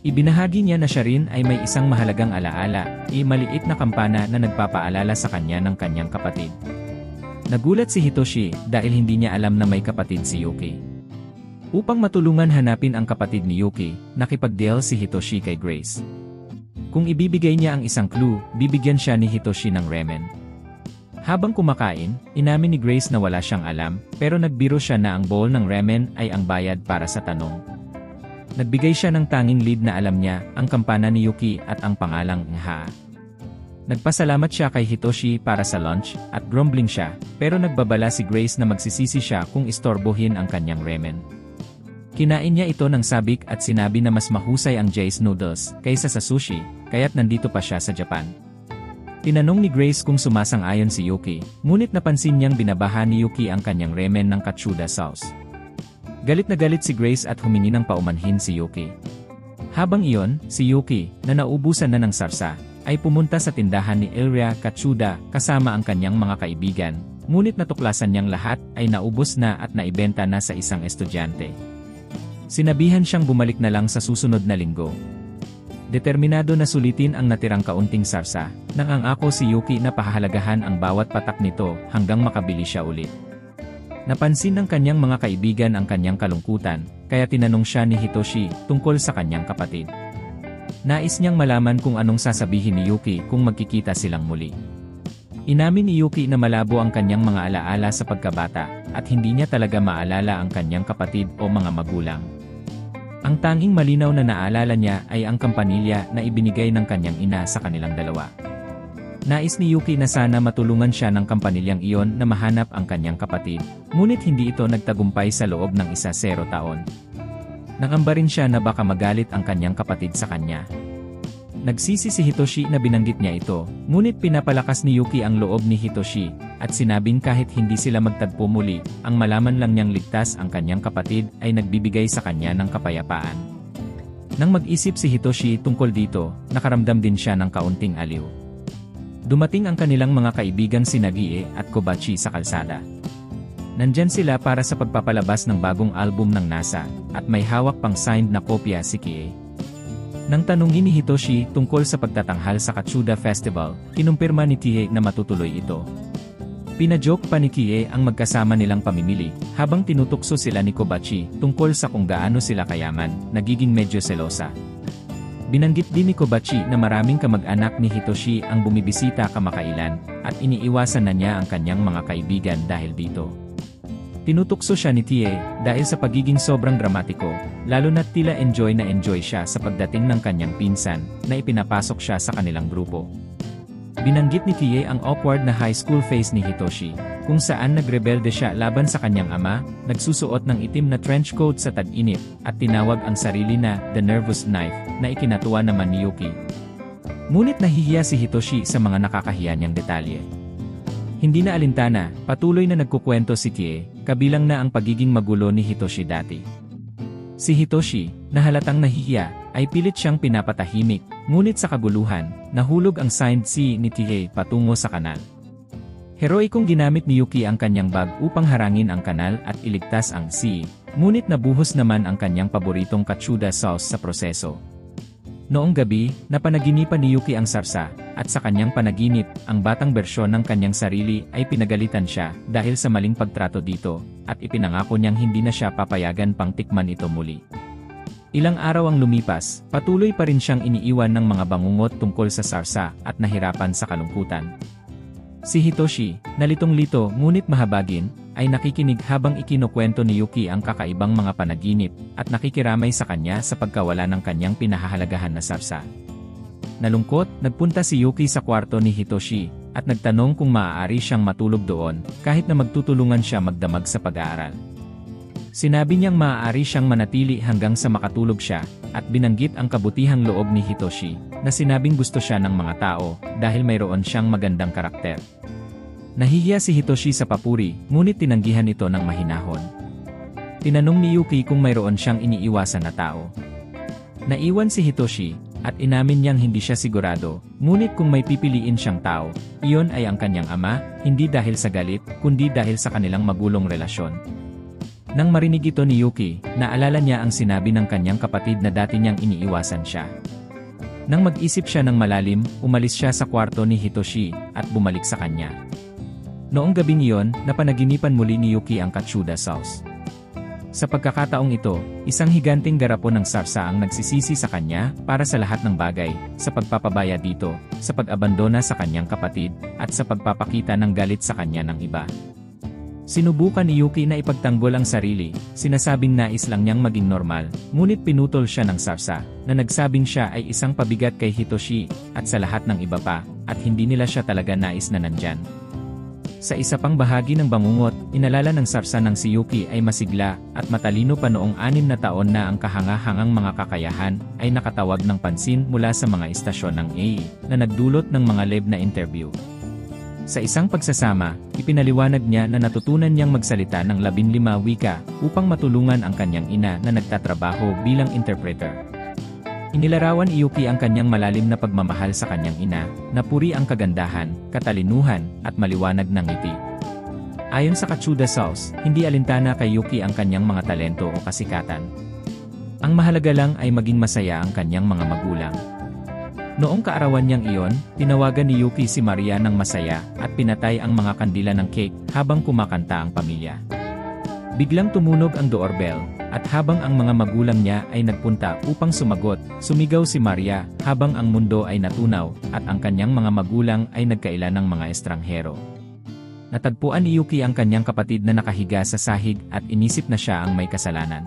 Ibinahagi niya na siya rin ay may isang mahalagang alaala, maliit na kampana na nagpapaalala sa kanya ng kanyang kapatid. Nagulat si Hitoshi dahil hindi niya alam na may kapatid si Yuki. Upang matulungan hanapin ang kapatid ni Yuki, nakipag-deal si Hitoshi kay Grace. Kung ibibigay niya ang isang clue, bibigyan siya ni Hitoshi ng ramen. Habang kumakain, inamin ni Grace na wala siyang alam, pero nagbiro siya na ang bowl ng ramen ay ang bayad para sa tanong. Nagbigay siya ng tanging lead na alam niya, ang kampana ni Yuki at ang pangalang Nha. Nagpasalamat siya kay Hitoshi para sa lunch, at grumbling siya, pero nagbabala si Grace na magsisisi siya kung istorbohin ang kanyang ramen. Kinain niya ito ng sabik at sinabi na mas mahusay ang Jay's noodles kaysa sa sushi, kaya't nandito pa siya sa Japan. Tinanong ni Grace kung sumasang-ayon si Yuki, ngunit napansin niyang binabaha ni Yuki ang kanyang ramen ng katsuda sauce. Galit na galit si Grace at humingi ng paumanhin si Yuki. Habang iyon, si Yuki, na naubusan na ng sarsa, ay pumunta sa tindahan ni Ilria Katsuda kasama ang kanyang mga kaibigan, ngunit natuklasan niyang lahat ay naubos na at naibenta na sa isang estudyante. Sinabihan siyang bumalik na lang sa susunod na linggo. Determinado na sulitin ang natirang kaunting sarsa, nang angako si Yuki na pahahalagahan ang bawat patak nito hanggang makabili siya ulit. Napansin ng kanyang mga kaibigan ang kanyang kalungkutan, kaya tinanong siya ni Hitoshi tungkol sa kanyang kapatid. Nais niyang malaman kung anong sasabihin ni Yuki kung magkikita silang muli. Inamin ni Yuki na malabo ang kanyang mga alaala sa pagkabata, at hindi niya talaga maalala ang kanyang kapatid o mga magulang. Ang tanging malinaw na naalala niya ay ang kampanilya na ibinigay ng kanyang ina sa kanilang dalawa. Nais ni Yuki na sana matulungan siya ng kampanilyang iyon na mahanap ang kanyang kapatid, ngunit hindi ito nagtagumpay sa loob ng 10 taon. Nangamba rin siya na baka magalit ang kanyang kapatid sa kanya. Nagsisi si Hitoshi na binanggit niya ito, ngunit pinapalakas ni Yuki ang loob ni Hitoshi, at sinabing kahit hindi sila magtagpo muli, ang malaman lang niyang ligtas ang kanyang kapatid ay nagbibigay sa kanya ng kapayapaan. Nang mag-isip si Hitoshi tungkol dito, nakaramdam din siya ng kaunting aliw. Dumating ang kanilang mga kaibigang si Nagie at Kobachi sa kalsada. Nandyan sila para sa pagpapalabas ng bagong album ng NASA, at may hawak pang signed na kopya si Kie. Nang tanungin ni Hitoshi tungkol sa pagtatanghal sa Katsuda Festival, kinumpirma ni Kie na matutuloy ito. Pinajoke pa ni Kie ang magkasama nilang pamimili, habang tinutukso sila ni Kobachi tungkol sa kung gaano sila kayaman, nagiging medyo selosa. Binanggit din ni Kobachi na maraming kamag-anak ni Hitoshi ang bumibisita kamakailan, at iniiwasan na niya ang kanyang mga kaibigan dahil dito. Tinutukso siya ni Kie dahil sa pagiging sobrang dramatiko, lalo na't tila enjoy na enjoy siya sa pagdating ng kanyang pinsan na ipinapasok siya sa kanilang grupo. Binanggit ni Kie ang awkward na high school phase ni Hitoshi, kung saan nagrebelde siya laban sa kanyang ama, nagsusuot ng itim na trench coat sa tag-init, at tinawag ang sarili na The Nervous Knife na ikinatuwa naman ni Yuki. Ngunit nahihiya si Hitoshi sa mga nakakahiya niyang detalye. Hindi na alintana, patuloy na nagkukwento si Kie, kabilang na ang pagiging magulo ni Hitoshi dati. Si Hitoshi, na halatang nahihiya, ay pilit siyang pinapatahimik, ngunit sa kaguluhan, nahulog ang signed C ni Kie patungo sa kanal. Heroikong ginamit ni Yuki ang kanyang bag upang harangin ang kanal at iligtas ang C, ngunit nabuhos naman ang kanyang paboritong katsuda sauce sa proseso. Noong gabi, napanaginipan ni Yuki ang sarsa, at sa kanyang panaginip, ang batang bersyon ng kanyang sarili ay pinagalitan siya dahil sa maling pagtrato dito, at ipinangako niyang hindi na siya papayagan pang tikman ito muli. Ilang araw ang lumipas, patuloy pa rin siyang iniiwan ng mga bangungot tungkol sa sarsa at nahirapan sa kalungkutan. Si Hitoshi, nalitong-lito ngunit mahabagin, ay nakikinig habang ikinukwento ni Yuki ang kakaibang mga panaginip at nakikiramay sa kanya sa pagkawala ng kanyang pinahahalagahan na sarsa. Nalungkot, nagpunta si Yuki sa kwarto ni Hitoshi at nagtanong kung maaari siyang matulog doon kahit na magtutulungan siya magdamag sa pag-aaral. Sinabi niyang maaari siyang manatili hanggang sa makatulog siya at binanggit ang kabutihang loob ni Hitoshi na sinabing gusto siya ng mga tao dahil mayroon siyang magandang karakter. Nahihiya si Hitoshi sa papuri, ngunit tinanggihan ito ng mahinahon. Tinanong ni Yuki kung mayroon siyang iniiwasan na tao. Naiwan si Hitoshi, at inamin niyang hindi siya sigurado, ngunit kung may pipiliin siyang tao, iyon ay ang kanyang ama, hindi dahil sa galit, kundi dahil sa kanilang magulong relasyon. Nang marinig ito ni Yuki, naalala niya ang sinabi ng kanyang kapatid na dati niyang iniiwasan siya. Nang mag-isip siya ng malalim, umalis siya sa kwarto ni Hitoshi, at bumalik sa kanya. Noong gabing iyon, napanaginipan muli ni Yuki ang Katsuda sauce. Sa pagkakataong ito, isang higanting garapon ng sarsa ang nagsisisi sa kanya para sa lahat ng bagay, sa pagpapabaya dito, sa pag-abandona sa kanyang kapatid, at sa pagpapakita ng galit sa kanya ng iba. Sinubukan ni Yuki na ipagtanggol ang sarili, sinasabing nais lang niyang maging normal, ngunit pinutol siya ng sarsa, na nagsabing siya ay isang pabigat kay Hitoshi, at sa lahat ng iba pa, at hindi nila siya talaga nais na nandyan. Sa isa pang bahagi ng bangungot, inalala ng sarsa ng si Yuki ay masigla at matalino pa noong 6 na taon na ang kahanga-hangang mga kakayahan ay nakatawag ng pansin mula sa mga istasyon ng AE na nagdulot ng mga live na interview. Sa isang pagsasama, ipinaliwanag niya na natutunan niyang magsalita ng 15 wika upang matulungan ang kanyang ina na nagtatrabaho bilang interpreter. Inilarawan ni Yuki ang kanyang malalim na pagmamahal sa kanyang ina, na puri ang kagandahan, katalinuhan, at maliwanag ng ngiti. Ayon sa Katsuda sauce, hindi alintana kay Yuki ang kanyang mga talento o kasikatan. Ang mahalaga lang ay maging masaya ang kanyang mga magulang. Noong kaarawan niyang iyon, tinawagan ni Yuki si Maria ng masaya at pinatay ang mga kandila ng cake habang kumakanta ang pamilya. Biglang tumunog ang doorbell, at habang ang mga magulang niya ay nagpunta upang sumagot, sumigaw si Maria habang ang mundo ay natunaw at ang kanyang mga magulang ay nagkaila ng mga estranghero. Natagpuan ni Yuki ang kanyang kapatid na nakahiga sa sahig at inisip na siya ang may kasalanan.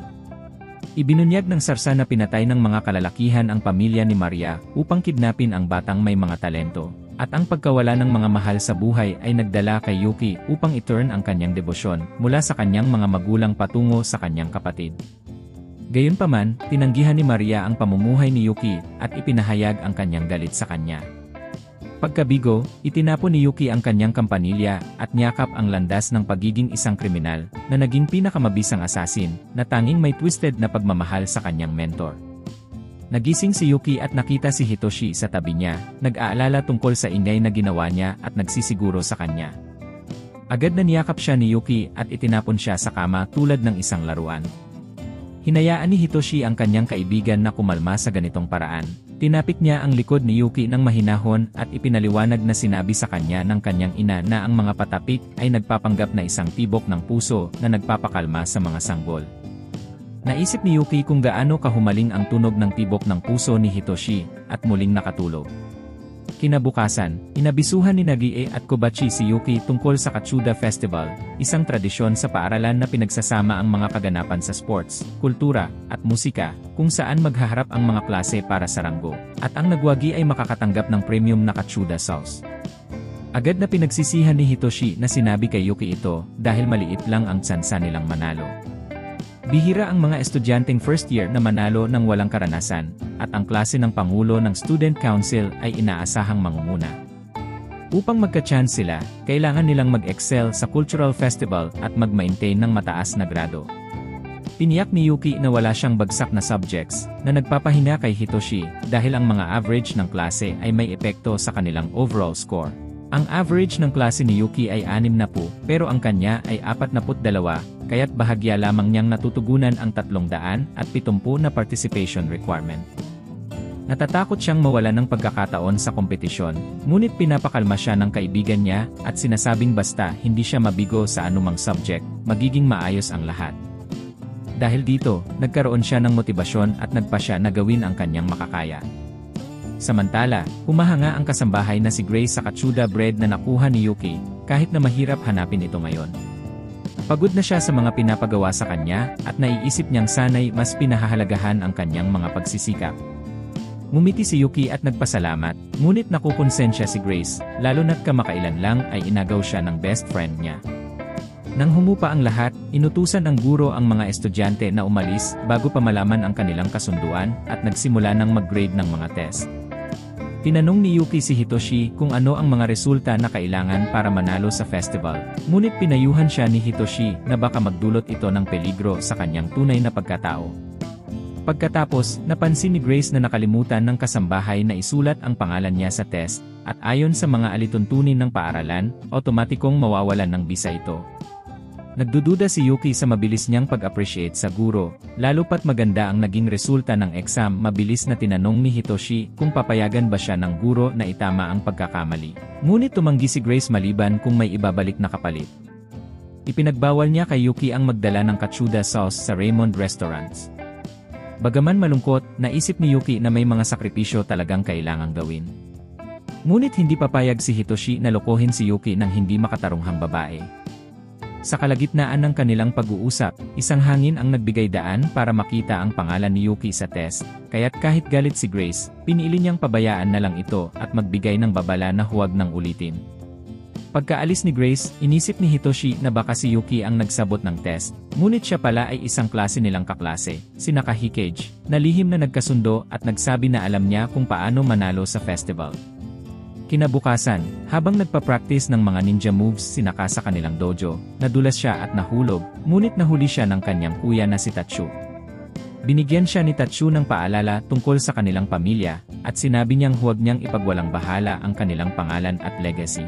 Ibinunyag ng sarsa na pinatay ng mga kalalakihan ang pamilya ni Maria upang kidnapin ang batang may mga talento. At ang pagkawala ng mga mahal sa buhay ay nagdala kay Yuki upang i-turn ang kanyang debosyon mula sa kanyang mga magulang patungo sa kanyang kapatid. Gayunpaman, tinanggihan ni Maria ang pamumuhay ni Yuki at ipinahayag ang kanyang galit sa kanya. Pagkabigo, itinapon ni Yuki ang kanyang kampanilya at niyakap ang landas ng pagiging isang kriminal na naging pinakamabisang asasin na tanging may twisted na pagmamahal sa kanyang mentor. Nagising si Yuki at nakita si Hitoshi sa tabi niya, nag-aalala tungkol sa ingay na ginawa niya at nagsisiguro sa kanya. Agad na niyakap siya ni Yuki at itinapon siya sa kama tulad ng isang laruan. Hinayaan ni Hitoshi ang kanyang kaibigan na kumalma sa ganitong paraan. Tinapik niya ang likod ni Yuki ng mahinahon at ipinaliwanag na sinabi sa kanya ng kanyang ina na ang mga patapik ay nagpapanggap na isang tibok ng puso na nagpapakalma sa mga sanggol. Naisip ni Yuki kung gaano kahumaling ang tunog ng tibok ng puso ni Hitoshi, at muling nakatulog. Kinabukasan, inabisuhan ni Nagie at Kobachi si Yuki tungkol sa Katsuda Festival, isang tradisyon sa paaralan na pinagsasama ang mga kaganapan sa sports, kultura, at musika, kung saan maghaharap ang mga klase para sa ranggo, at ang nagwagi ay makakatanggap ng premium na Katsuda sauce. Agad na pinagsisihan ni Hitoshi na sinabi kay Yuki ito dahil maliit lang ang tsansa nilang manalo. Bihira ang mga estudyanteng first year na manalo ng walang karanasan, at ang klase ng Pangulo ng Student Council ay inaasahang mangunguna. Upang magka-chance sila, kailangan nilang mag-excel sa cultural festival at mag-maintain ng mataas na grado. Tiniyak ni Yuki na wala siyang bagsak na subjects na nagpapahina kay Hitoshi dahil ang mga average ng klase ay may epekto sa kanilang overall score. Ang average ng klase ni Yuki ay 60, pero ang kanya ay 42, kaya't bahagya lamang niyang natutugunan ang 370 na participation requirement. Natatakot siyang mawalan ng pagkakataon sa kompetisyon, ngunit pinapakalma siya ng kaibigan niya at sinasabing basta hindi siya mabigo sa anumang subject, magiging maayos ang lahat. Dahil dito, nagkaroon siya ng motibasyon at nagpa siya na gawin ang kanyang makakaya. Samantala, humahanga ang kasambahay na si Grace sa katsuda bread na nakuha ni Yuki, kahit na mahirap hanapin ito ngayon. Pagod na siya sa mga pinapagawa sa kanya at naiisip niyang sanay mas pinahahalagahan ang kanyang mga pagsisikap. Ngumiti si Yuki at nagpasalamat, ngunit nakukonsensya si Grace, lalo na't kamakailan lang ay inagaw siya ng best friend niya. Nang humupa ang lahat, inutusan ng guro ang mga estudyante na umalis bago pa malaman ang kanilang kasunduan at nagsimula ng mag-grade ng mga test. Tinanong ni Yuki si Hitoshi kung ano ang mga resulta na kailangan para manalo sa festival, ngunit pinayuhan siya ni Hitoshi na baka magdulot ito ng peligro sa kanyang tunay na pagkatao. Pagkatapos, napansin ni Grace na nakalimutan ng kasambahay na isulat ang pangalan niya sa test, at ayon sa mga alituntunin ng paaralan, otomatikong mawawalan ng bisa ito. Nagdududa si Yuki sa mabilis niyang pag-appreciate sa guro, lalo pat maganda ang naging resulta ng exam. Mabilis na tinanong ni Hitoshi kung papayagan ba siya ng guro na itama ang pagkakamali. Ngunit tumanggi si Grace maliban kung may ibabalik na kapalit. Ipinagbawal niya kay Yuki ang magdala ng katsuda sauce sa Raymond Restaurants. Bagaman malungkot, naisip ni Yuki na may mga sakripisyo talagang kailangang gawin. Ngunit hindi papayag si Hitoshi na lokohin si Yuki ng hindi makatarunghang babae. Sa kalagitnaan ng kanilang pag-uusap, isang hangin ang nagbigay daan para makita ang pangalan ni Yuki sa test, kaya't kahit galit si Grace, pinili niyang pabayaan na lang ito at magbigay ng babala na huwag nang ulitin. Pagkaalis ni Grace, inisip ni Hitoshi na baka si Yuki ang nagsabot ng test, ngunit siya pala ay isang klase nilang kaklase, si Nakahikage, na lihim na nagkasundo at nagsabi na alam niya kung paano manalo sa festival. Kinabukasan, habang nagpa-practice ng mga ninja moves si Naka sa kanilang dojo, nadulas siya at nahulog, ngunit nahuli siya ng kanyang kuya na si Tatsu. Binigyan siya ni Tatsu ng paalala tungkol sa kanilang pamilya, at sinabi niyang huwag niyang ipagwalang bahala ang kanilang pangalan at legacy.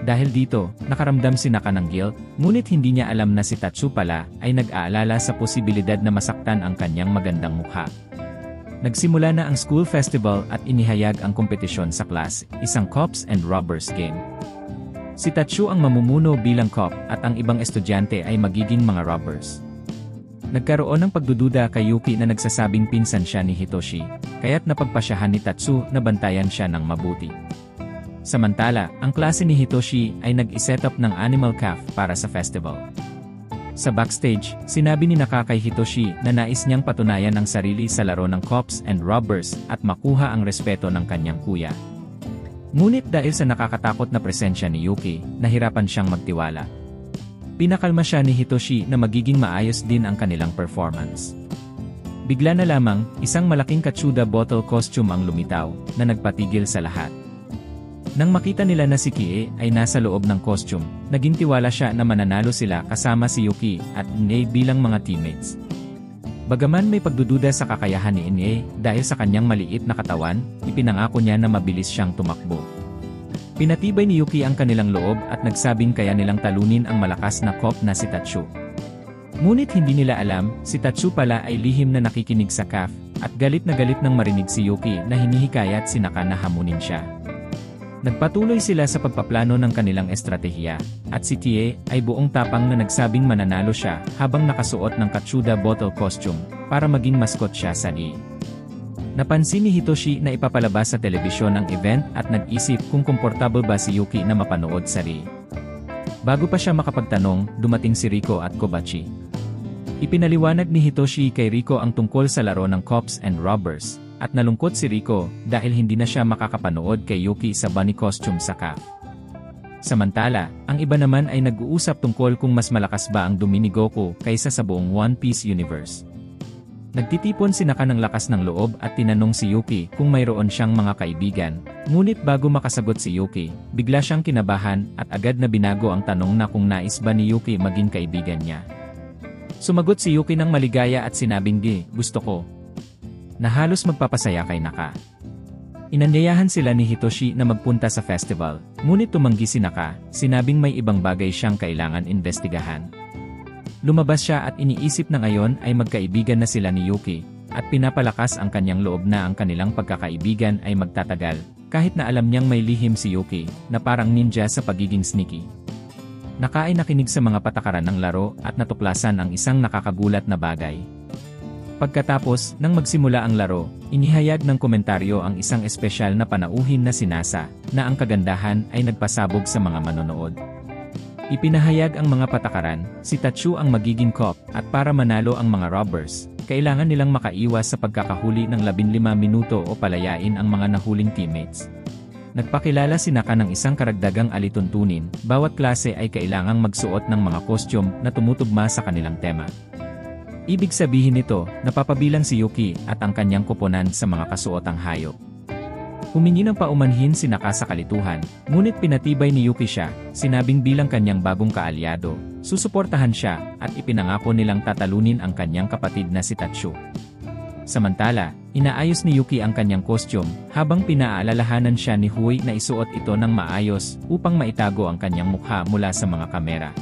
Dahil dito, nakaramdam si Naka ng guilt, ngunit hindi niya alam na si Tatsu pala ay nag-aalala sa posibilidad na masaktan ang kanyang magandang mukha. Nagsimula na ang school festival at inihayag ang kompetisyon sa class, isang cops and robbers game. Si Tatsu ang mamumuno bilang cop at ang ibang estudyante ay magiging mga robbers. Nagkaroon ng pagdududa kay Yuki na nagsasabing pinsan siya ni Hitoshi, kaya't napagpasyahan ni Tatsu na bantayan siya ng mabuti. Samantala, ang klase ni Hitoshi ay nag-set up ng animal calf para sa festival. Sa backstage, sinabi ni Naka kay Hitoshi na nais niyang patunayan ang sarili sa laro ng cops and robbers at makuha ang respeto ng kanyang kuya. Ngunit dahil sa nakakatakot na presensya ni Yuki, nahirapan siyang magtiwala. Pinakalma siya ni Hitoshi na magiging maayos din ang kanilang performance. Bigla na lamang, isang malaking katsuda bottle costume ang lumitaw, na nagpatigil sa lahat. Nang makita nila na si Kie ay nasa loob ng costume, naging tiwala siya na mananalo sila kasama si Yuki at Ine bilang mga teammates. Bagaman may pagdududa sa kakayahan ni Ine dahil sa kanyang maliit na katawan, ipinangako niya na mabilis siyang tumakbo. Pinatibay ni Yuki ang kanilang loob at nagsabing kaya nilang talunin ang malakas na cop na si Tatsu. Ngunit hindi nila alam, si Tatsu pala ay lihim na nakikinig sa CAF, at galit na galit nang marinig si Yuki na hinihikayat si Naka na hamunin siya. Nagpatuloy sila sa pagpaplano ng kanilang estratehiya, at si Tie ay buong tapang na nagsabing mananalo siya habang nakasuot ng katsuda bottle costume para maging mascot siya sa Rie. Napansin ni Hitoshi na ipapalabas sa telebisyon ang event at nag-isip kung komportable ba si Yuki na mapanood sa Rie. Bago pa siya makapagtanong, dumating si Riko at Kobachi. Ipinaliwanag ni Hitoshi kay Riko ang tungkol sa laro ng cops and robbers. At nalungkot si Riko dahil hindi na siya makakapanood kay Yuki sa bunny costume sa CAF. Samantala, ang iba naman ay nag-uusap tungkol kung mas malakas ba ang dumi ni Goku kaysa sa buong One Piece universe. Nagtitipon si Naka ng lakas ng loob at tinanong si Yuki kung mayroon siyang mga kaibigan, ngunit bago makasagot si Yuki, bigla siyang kinabahan at agad na binago ang tanong na kung nais ba ni Yuki maging kaibigan niya. Sumagot si Yuki ng maligaya at sinabing gusto ko. Na halos magpapasaya kay Naka. Inanyayahan sila ni Hitoshi na magpunta sa festival, ngunit tumanggi si Naka, sinabing may ibang bagay siyang kailangan investigahan. Lumabas siya at iniisip na ngayon ay magkaibigan na sila ni Yuki, at pinapalakas ang kanyang loob na ang kanilang pagkakaibigan ay magtatagal, kahit na alam niyang may lihim si Yuki, na parang ninja sa pagiging sneaky. Naka ay nakinig sa mga patakaran ng laro at natuklasan ang isang nakakagulat na bagay. Pagkatapos, nang magsimula ang laro, inihayag ng komentaryo ang isang espesyal na panauhin na sinasa, na ang kagandahan ay nagpasabog sa mga manonood. Ipinahayag ang mga patakaran, si Tatsu ang magiging cop, at para manalo ang mga robbers, kailangan nilang makaiwas sa pagkakahuli ng 15 minuto o palayain ang mga nahuling teammates. Nagpakilala si Naka ng isang karagdagang alituntunin, bawat klase ay kailangang magsuot ng mga costume na tumutugma sa kanilang tema. Ibig sabihin nito, napapabilang si Yuki at ang kanyang koponan sa mga kasuotang hayop. Humingi ng paumanhin si Naka sa kalituhan, ngunit pinatibay ni Yuki siya, sinabing bilang kanyang bagong kaalyado, susuportahan siya at ipinangako nilang tatalunin ang kanyang kapatid na si Tatsu. Samantala, inaayos ni Yuki ang kanyang costume habang pinaalalahanan siya ni Hui na isuot ito ng maayos upang maitago ang kanyang mukha mula sa mga kamera.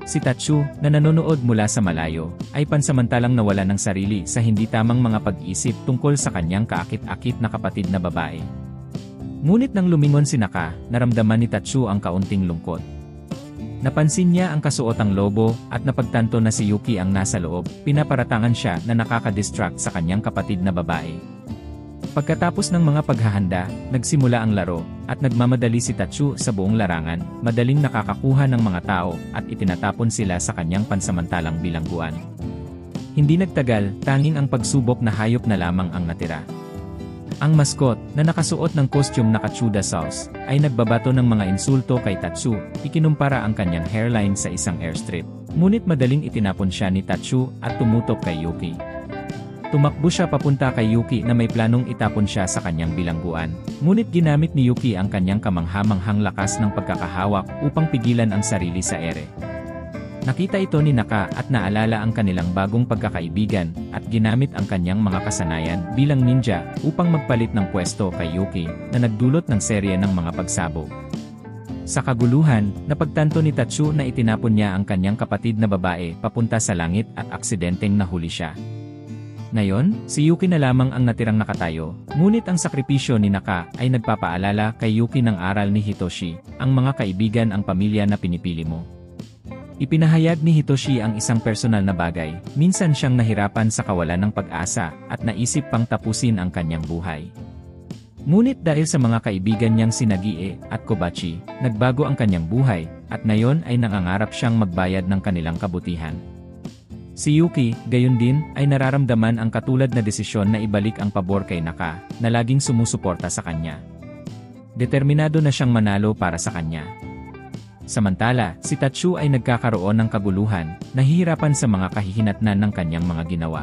Si Tatsu, na nanonood mula sa malayo, ay pansamantalang nawala ng sarili sa hindi tamang mga pag-isip tungkol sa kanyang kaakit-akit na kapatid na babae. Ngunit nang lumingon si Naka, naramdaman ni Tatsu ang kaunting lungkot. Napansin niya ang kasuotang lobo at napagtanto na si Yuki ang nasa loob, pinaparatangan siya na nakaka-distract sa kanyang kapatid na babae. Pagkatapos ng mga paghahanda, nagsimula ang laro, at nagmamadali si Tatsu sa buong larangan, madaling nakakakuha ng mga tao at itinatapon sila sa kanyang pansamantalang bilangguan. Hindi nagtagal, tanging ang pagsubok na hayop na lamang ang natira. Ang mascot, na nakasuot ng costume na Kachuda sauce, ay nagbabato ng mga insulto kay Tatsu, ikinumpara ang kanyang hairline sa isang airstrip. Ngunit madaling itinapon siya ni Tatsu at tumutok kay Yuki. Tumakbo siya papunta kay Yuki na may planong itapon siya sa kanyang bilangguan, ngunit ginamit ni Yuki ang kanyang kamangha-manghang lakas ng pagkakahawak upang pigilan ang sarili sa ere. Nakita ito ni Naka at naalala ang kanilang bagong pagkakaibigan at ginamit ang kanyang mga kasanayan bilang ninja upang magpalit ng pwesto kay Yuki na nagdulot ng serye ng mga pagsabog. Sa kaguluhan, napagtanto ni Tatsu na itinapon niya ang kanyang kapatid na babae papunta sa langit at aksidenteng nahuli siya. Ngayon, si Yuki na lamang ang natirang nakatayo, ngunit ang sakripisyo ni Naka ay nagpapaalala kay Yuki ng aral ni Hitoshi, ang mga kaibigan ang pamilya na pinipili mo. Ipinahayag ni Hitoshi ang isang personal na bagay, minsan siyang nahirapan sa kawalan ng pag-asa at naisip pang tapusin ang kanyang buhay. Ngunit dahil sa mga kaibigan niyang si Nagie at Kobachi, nagbago ang kanyang buhay at ngayon ay nangangarap siyang magbayad ng kanilang kabutihan. Si Yuki, gayon din, ay nararamdaman ang katulad na desisyon na ibalik ang pabor kay Naka, na laging sumusuporta sa kanya. Determinado na siyang manalo para sa kanya. Samantala, si Tatsu ay nagkakaroon ng kaguluhan, nahihirapan sa mga kahihinatnan ng kanyang mga ginawa.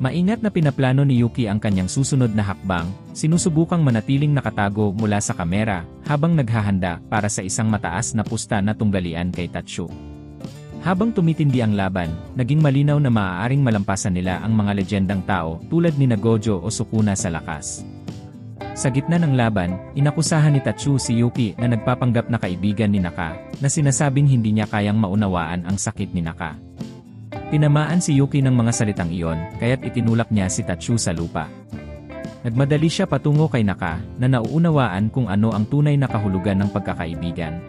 Maingat na pinaplano ni Yuki ang kanyang susunod na hakbang, sinusubukang manatiling nakatago mula sa kamera, habang naghahanda para sa isang mataas na pusta na tunggalian kay Tatsu. Habang tumitindi ang laban, naging malinaw na maaaring malampasan nila ang mga legendang tao tulad ni Gojo o Sukuna sa lakas. Sa gitna ng laban, inakusahan ni Tatsu si Yuki na nagpapanggap na kaibigan ni Naka, na sinasabing hindi niya kayang maunawaan ang sakit ni Naka. Tinamaan si Yuki ng mga salitang iyon, kaya't itinulak niya si Tatsu sa lupa. Nagmadali siya patungo kay Naka, na nauunawaan kung ano ang tunay na kahulugan ng pagkakaibigan.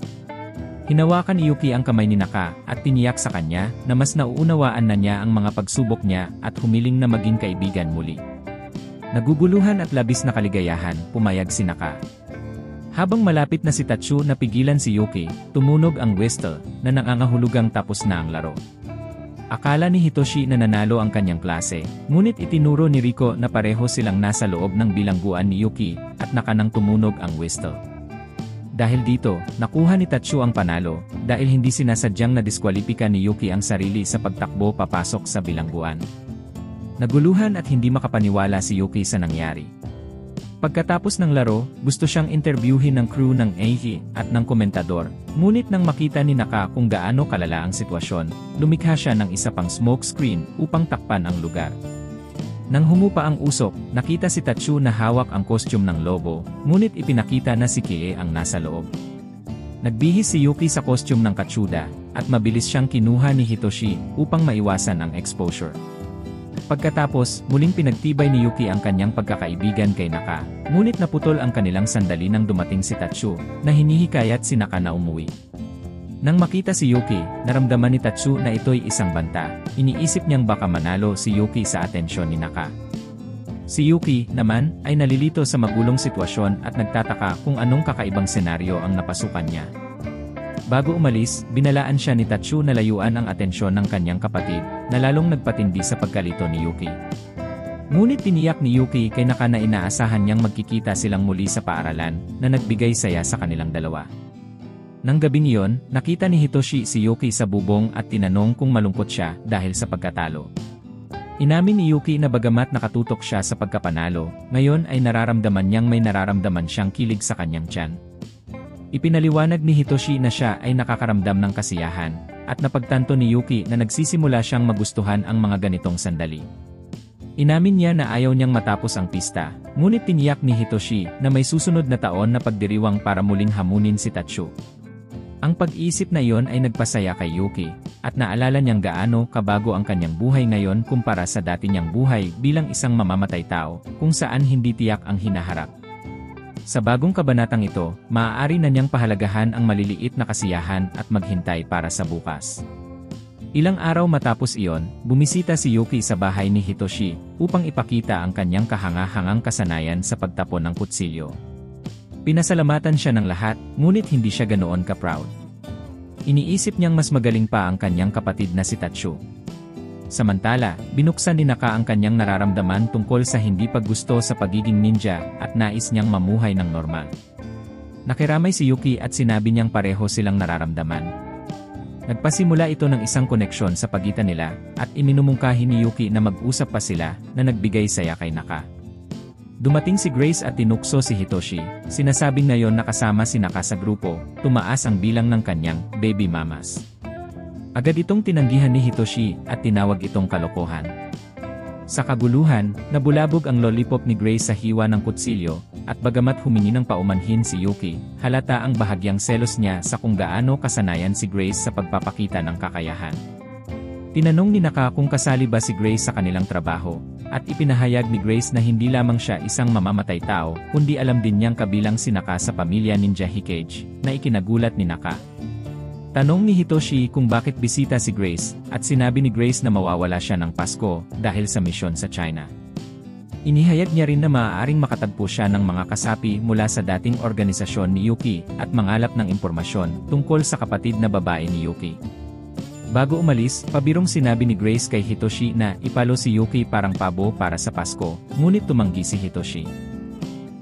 Hinawakan ni Yuki ang kamay ni Naka at tiniyak sa kanya na mas nauunawaan na niya ang mga pagsubok niya at humiling na maging kaibigan muli. Naguguluhan at labis na kaligayahan, pumayag si Naka. Habang malapit na si Tatsu na pigilan si Yuki, tumunog ang whistle na nangangahulugang tapos na ang laro. Akala ni Hitoshi na nanalo ang kanyang klase, ngunit itinuro ni Riko na pareho silang nasa loob ng bilangguan ni Yuki at nakanang tumunog ang whistle. Dahil dito, nakuha ni Tatsu ang panalo dahil hindi sinasadyang nadiskwalipika ni Yuki ang sarili sa pagtakbo papasok sa bilangguan. Naguluhan at hindi makapaniwala si Yuki sa nangyari. Pagkatapos ng laro, gusto siyang interviewin ng crew ng Eiji at ng komentador, ngunit nang makita ni Naka kung gaano kalala ang sitwasyon, lumikha siya ng isa pang smoke screen upang takpan ang lugar. Nang humupa ang usok, nakita si Tatsu na hawak ang costume ng lobo, ngunit ipinakita na si Kie ang nasa loob. Nagbihis si Yuki sa costume ng Kachuda, at mabilis siyang kinuha ni Hitoshi upang maiwasan ang exposure. Pagkatapos, muling pinagtibay ni Yuki ang kanyang pagkakaibigan kay Naka, ngunit naputol ang kanilang sandali nang dumating si Tatsu, na hinihikayat si Naka na umuwi. Nang makita si Yuki, naramdaman ni Tatsu na ito'y isang banta. Iniisip niyang baka manalo si Yuki sa atensyon ni Naka. Si Yuki, naman, ay nalilito sa magulong sitwasyon at nagtataka kung anong kakaibang senaryo ang napasukan niya. Bago umalis, binalaan siya ni Tatsu na layuan ang atensyon ng kanyang kapatid, na lalong nagpatindi sa pagkalito ni Yuki. Ngunit tiniyak ni Yuki kay Naka na inaasahan niyang magkikita silang muli sa paaralan, na nagbigay saya sa kanilang dalawa. Nang gabing iyon, nakita ni Hitoshi si Yuki sa bubong at tinanong kung malungkot siya dahil sa pagkatalo. Inamin ni Yuki na bagamat nakatutok siya sa pagkapanalo, ngayon ay nararamdaman niyang may nararamdaman siyang kilig sa kanyang tiyan. Ipinaliwanag ni Hitoshi na siya ay nakakaramdam ng kasiyahan, at napagtanto ni Yuki na nagsisimula siyang magustuhan ang mga ganitong sandali. Inamin niya na ayaw niyang matapos ang pista, ngunit tiniyak ni Hitoshi na may susunod na taon na pagdiriwang para muling hamunin si Tatsu. Ang pag-iisip na iyon ay nagpasaya kay Yuki, at naalala niyang gaano kabago ang kanyang buhay ngayon kumpara sa dati niyang buhay bilang isang mamamatay tao, kung saan hindi tiyak ang hinaharap. Sa bagong kabanatang ito, maaari na niyang pahalagahan ang maliliit na kasiyahan at maghintay para sa bukas. Ilang araw matapos iyon, bumisita si Yuki sa bahay ni Hitoshi upang ipakita ang kanyang kahanga-hangang kasanayan sa pagtapon ng kutsilyo. Pinasalamatan siya ng lahat, ngunit hindi siya ganoon ka-proud. Iniisip niyang mas magaling pa ang kanyang kapatid na si Tatsu. Samantala, binuksan ni Naka ang kanyang nararamdaman tungkol sa hindi paggusto sa pagiging ninja at nais niyang mamuhay ng normal. Nakiramay si Yuki at sinabi niyang pareho silang nararamdaman. Nagpasimula ito ng isang koneksyon sa pagitan nila at iminumungkahi ni Yuki na mag-usap pa sila na nagbigay saya kay Naka. Dumating si Grace at tinukso si Hitoshi, sinasabing ngayon nakasama si Naka sa grupo, tumaas ang bilang ng kanyang baby mamas. Agad itong tinanggihan ni Hitoshi at tinawag itong kalokohan. Sa kaguluhan, nabulabog ang lollipop ni Grace sa hiwa ng kutsilyo, at bagamat humingi ng paumanhin si Yuki, halata ang bahagyang selos niya sa kung gaano kasanayan si Grace sa pagpapakita ng kakayahan. Tinanong ni Naka kung kasali ba si Grace sa kanilang trabaho, at ipinahayag ni Grace na hindi lamang siya isang mamamatay tao, kundi alam din niyang kabilang si Naka sa pamilya Ninja Hikage, na ikinagulat ni Naka. Tanong ni Hitoshi kung bakit bisita si Grace, at sinabi ni Grace na mawawala siya ng Pasko dahil sa misyon sa China. Inihayag niya rin na maaaring makatagpo siya ng mga kasapi mula sa dating organisasyon ni Yuki at mangalap ng impormasyon tungkol sa kapatid na babae ni Yuki. Bago umalis, pabirong sinabi ni Grace kay Hitoshi na ipalo si Yuki parang pabo para sa Pasko, ngunit tumanggi si Hitoshi.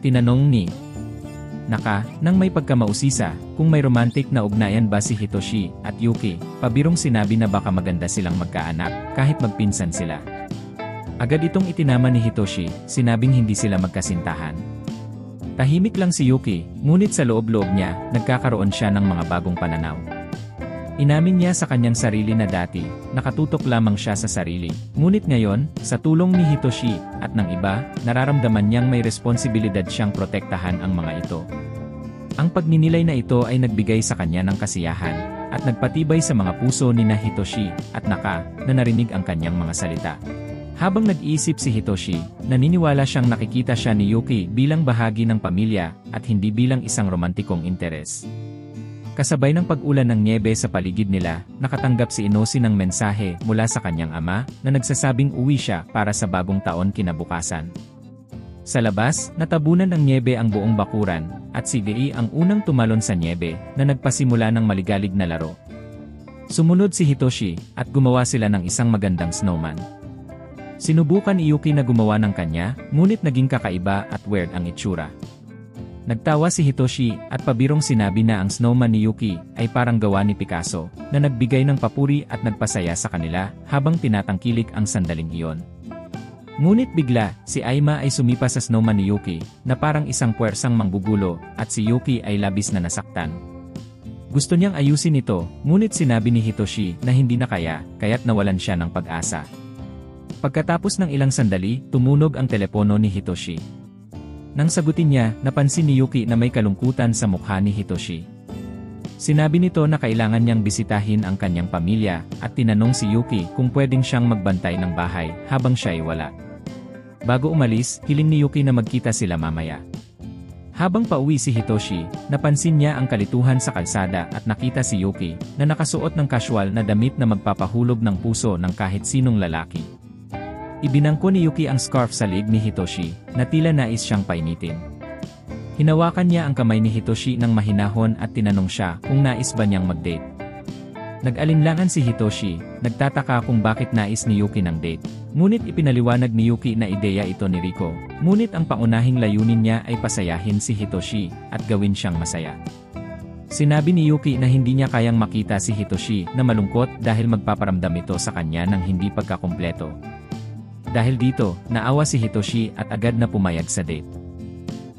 Tinanong ni Naka, nang may pagkamausisa, kung may romantic na ugnayan ba si Hitoshi at Yuki, pabirong sinabi na baka maganda silang magkaanak, kahit magpinsan sila. Agad itong itinama ni Hitoshi, sinabing hindi sila magkasintahan. Tahimik lang si Yuki, ngunit sa loob-loob niya, nagkakaroon siya ng mga bagong pananaw. Inamin niya sa kanyang sarili na dati, nakatutok lamang siya sa sarili. Ngunit ngayon, sa tulong ni Hitoshi at ng iba, nararamdaman niyang may responsibilidad siyang protektahan ang mga ito. Ang pagninilay na ito ay nagbigay sa kanya ng kasiyahan, at nagpatibay sa mga puso ni Hitoshi at Naka na narinig ang kanyang mga salita. Habang nag-iisip si Hitoshi, naniniwala siyang nakikita siya ni Yuki bilang bahagi ng pamilya at hindi bilang isang romantikong interes. Kasabay ng pag-ulan ng nyebe sa paligid nila, nakatanggap si Inoshi ng mensahe mula sa kanyang ama na nagsasabing uwi siya para sa bagong taon kinabukasan. Sa labas, natabunan ng nyebe ang buong bakuran, at si Gei ang unang tumalon sa nyebe na nagpasimula ng maligalig na laro. Sumunod si Hitoshi at gumawa sila ng isang magandang snowman. Sinubukan ni Yuki na gumawa ng kanya, ngunit naging kakaiba at weird ang itsura. Nagtawa si Hitoshi at pabirong sinabi na ang snowman ni Yuki ay parang gawa ni Picasso na nagbigay ng papuri at nagpasaya sa kanila habang tinatangkilik ang sandaling iyon. Ngunit bigla, si Aima ay sumipa sa snowman ni Yuki na parang isang puwersang manggugulo at si Yuki ay labis na nasaktan. Gusto niyang ayusin ito, ngunit sinabi ni Hitoshi na hindi na kaya, kaya't nawalan siya ng pag-asa. Pagkatapos ng ilang sandali, tumunog ang telepono ni Hitoshi. Nang sagutin niya, napansin ni Yuki na may kalungkutan sa mukha ni Hitoshi. Sinabi nito na kailangan niyang bisitahin ang kanyang pamilya at tinanong si Yuki kung pwedeng siyang magbantay ng bahay habang siya ay wala. Bago umalis, hiling ni Yuki na magkita sila mamaya. Habang pauwi si Hitoshi, napansin niya ang kalituhan sa kalsada at nakita si Yuki na nakasuot ng casual na damit na magpapahulog ng puso ng kahit sinong lalaki. Ibinangko ni Yuki ang scarf sa liig ni Hitoshi na tila nais siyang painitin. Hinawakan niya ang kamay ni Hitoshi ng mahinahon at tinanong siya kung nais ba niyang mag-date. Nag-alinlangan si Hitoshi, nagtataka kung bakit nais ni Yuki ng date. Ngunit ipinaliwanag ni Yuki na ideya ito ni Rico. Ngunit ang pangunahing layunin niya ay pasayahin si Hitoshi at gawin siyang masaya. Sinabi ni Yuki na hindi niya kayang makita si Hitoshi na malungkot dahil magpaparamdam ito sa kanya ng hindi pagkakumpleto. Dahil dito, naawa si Hitoshi at agad na pumayag sa date.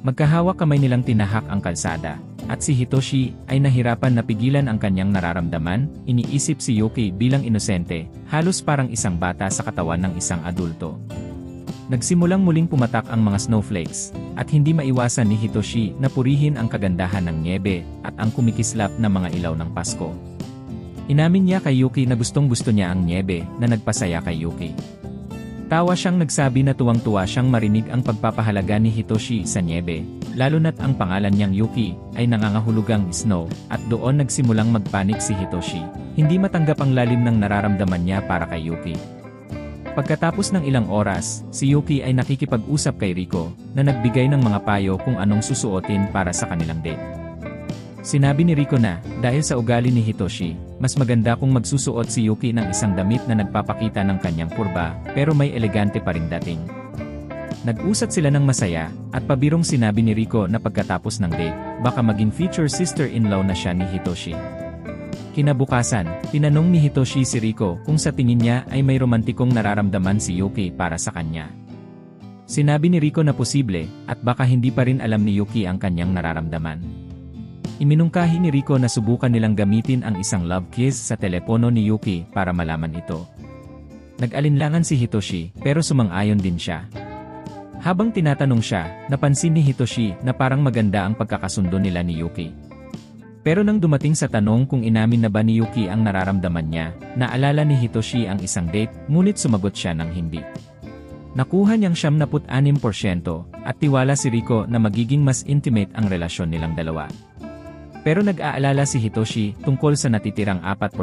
Magkahawak kamay nilang tinahak ang kalsada, at si Hitoshi ay nahirapan na pigilan ang kanyang nararamdaman. Iniisip si Yuki bilang inosente, halos parang isang bata sa katawan ng isang adulto. Nagsimulang muling pumatak ang mga snowflakes, at hindi maiwasan ni Hitoshi na purihin ang kagandahan ng niebe at ang kumikislap na mga ilaw ng Pasko. Inamin niya kay Yuki na gustong-gusto niya ang niebe na nagpasaya kay Yuki. Tawa siyang nagsabi na tuwang-tuwa siyang marinig ang pagpapahalaga ni Hitoshi sa niebe, lalo na't ang pangalan niyang Yuki ay nangangahulugang snow, at doon nagsimulang magpanik si Hitoshi. Hindi matanggap ang lalim ng nararamdaman niya para kay Yuki. Pagkatapos ng ilang oras, si Yuki ay nakikipag-usap kay Rico na nagbigay ng mga payo kung anong susuotin para sa kanilang date. Sinabi ni Rico na, dahil sa ugali ni Hitoshi, mas maganda kung magsusuot si Yuki ng isang damit na nagpapakita ng kanyang kurba, pero may elegante pa ring dating. Nag-usat sila ng masaya, at pabirong sinabi ni Rico na pagkatapos ng date, baka maging future sister-in-law na siya ni Hitoshi. Kinabukasan, tinanong ni Hitoshi si Rico kung sa tingin niya ay may romantikong nararamdaman si Yuki para sa kanya. Sinabi ni Rico na posible, at baka hindi pa rin alam ni Yuki ang kanyang nararamdaman. Iminungkahi ni Rico na subukan nilang gamitin ang isang love kiss sa telepono ni Yuki para malaman ito. Nag-alinlangan si Hitoshi, pero sumang-ayon din siya. Habang tinatanong siya, napansin ni Hitoshi na parang maganda ang pagkakasundo nila ni Yuki. Pero nang dumating sa tanong kung inamin na ba ni Yuki ang nararamdaman niya, naalala ni Hitoshi ang isang date, ngunit sumagot siya ng hindi. Nakuha niyang 76% at tiwala si Rico na magiging mas intimate ang relasyon nilang dalawa. Pero nag-aalala si Hitoshi tungkol sa natitirang 4%.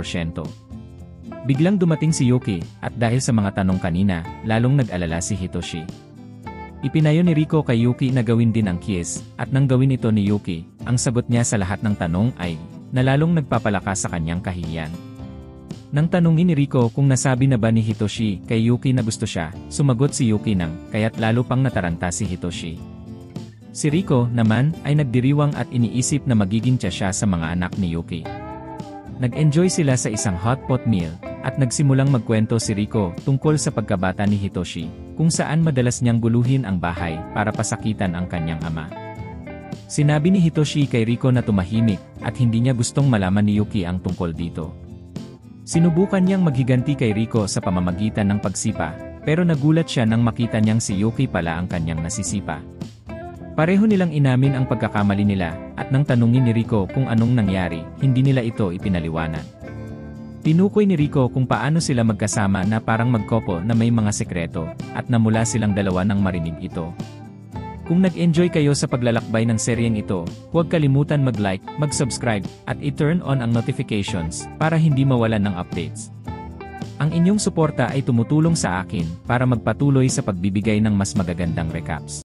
Biglang dumating si Yuki, at dahil sa mga tanong kanina, lalong nag-alala si Hitoshi. Ipinayo ni Rico kay Yuki na gawin din ang kiss, at nang gawin ito ni Yuki, ang sagot niya sa lahat ng tanong ay, na lalong nagpapalakas sa kanyang kahihiyan. Nang tanungin ni Rico kung nasabi na ba ni Hitoshi kay Yuki na gusto siya, sumagot si Yuki ng, kaya't lalo pang nataranta si Hitoshi. Si Rico, naman, ay nagdiriwang at iniisip na magiging tiya siya sa mga anak ni Yuki. Nag-enjoy sila sa isang hot pot meal, at nagsimulang magkwento si Rico tungkol sa pagkabata ni Hitoshi, kung saan madalas niyang guluhin ang bahay para pasakitan ang kanyang ama. Sinabi ni Hitoshi kay Rico na tumahimik, at hindi niya gustong malaman ni Yuki ang tungkol dito. Sinubukan niyang maghiganti kay Rico sa pamamagitan ng pagsipa, pero nagulat siya nang makita niyang si Yuki pala ang kanyang nasisipa. Pareho nilang inamin ang pagkakamali nila, at nang tanungin ni Rico kung anong nangyari, hindi nila ito ipinaliwanag. Tinukoy ni Rico kung paano sila magkasama na parang magkopo na may mga sekreto, at namula silang dalawa nang marinig ito. Kung nag-enjoy kayo sa paglalakbay ng seryeng ito, huwag kalimutan mag-like, mag-subscribe, at i-turn on ang notifications para hindi mawalan ng updates. Ang inyong suporta ay tumutulong sa akin para magpatuloy sa pagbibigay ng mas magagandang recaps.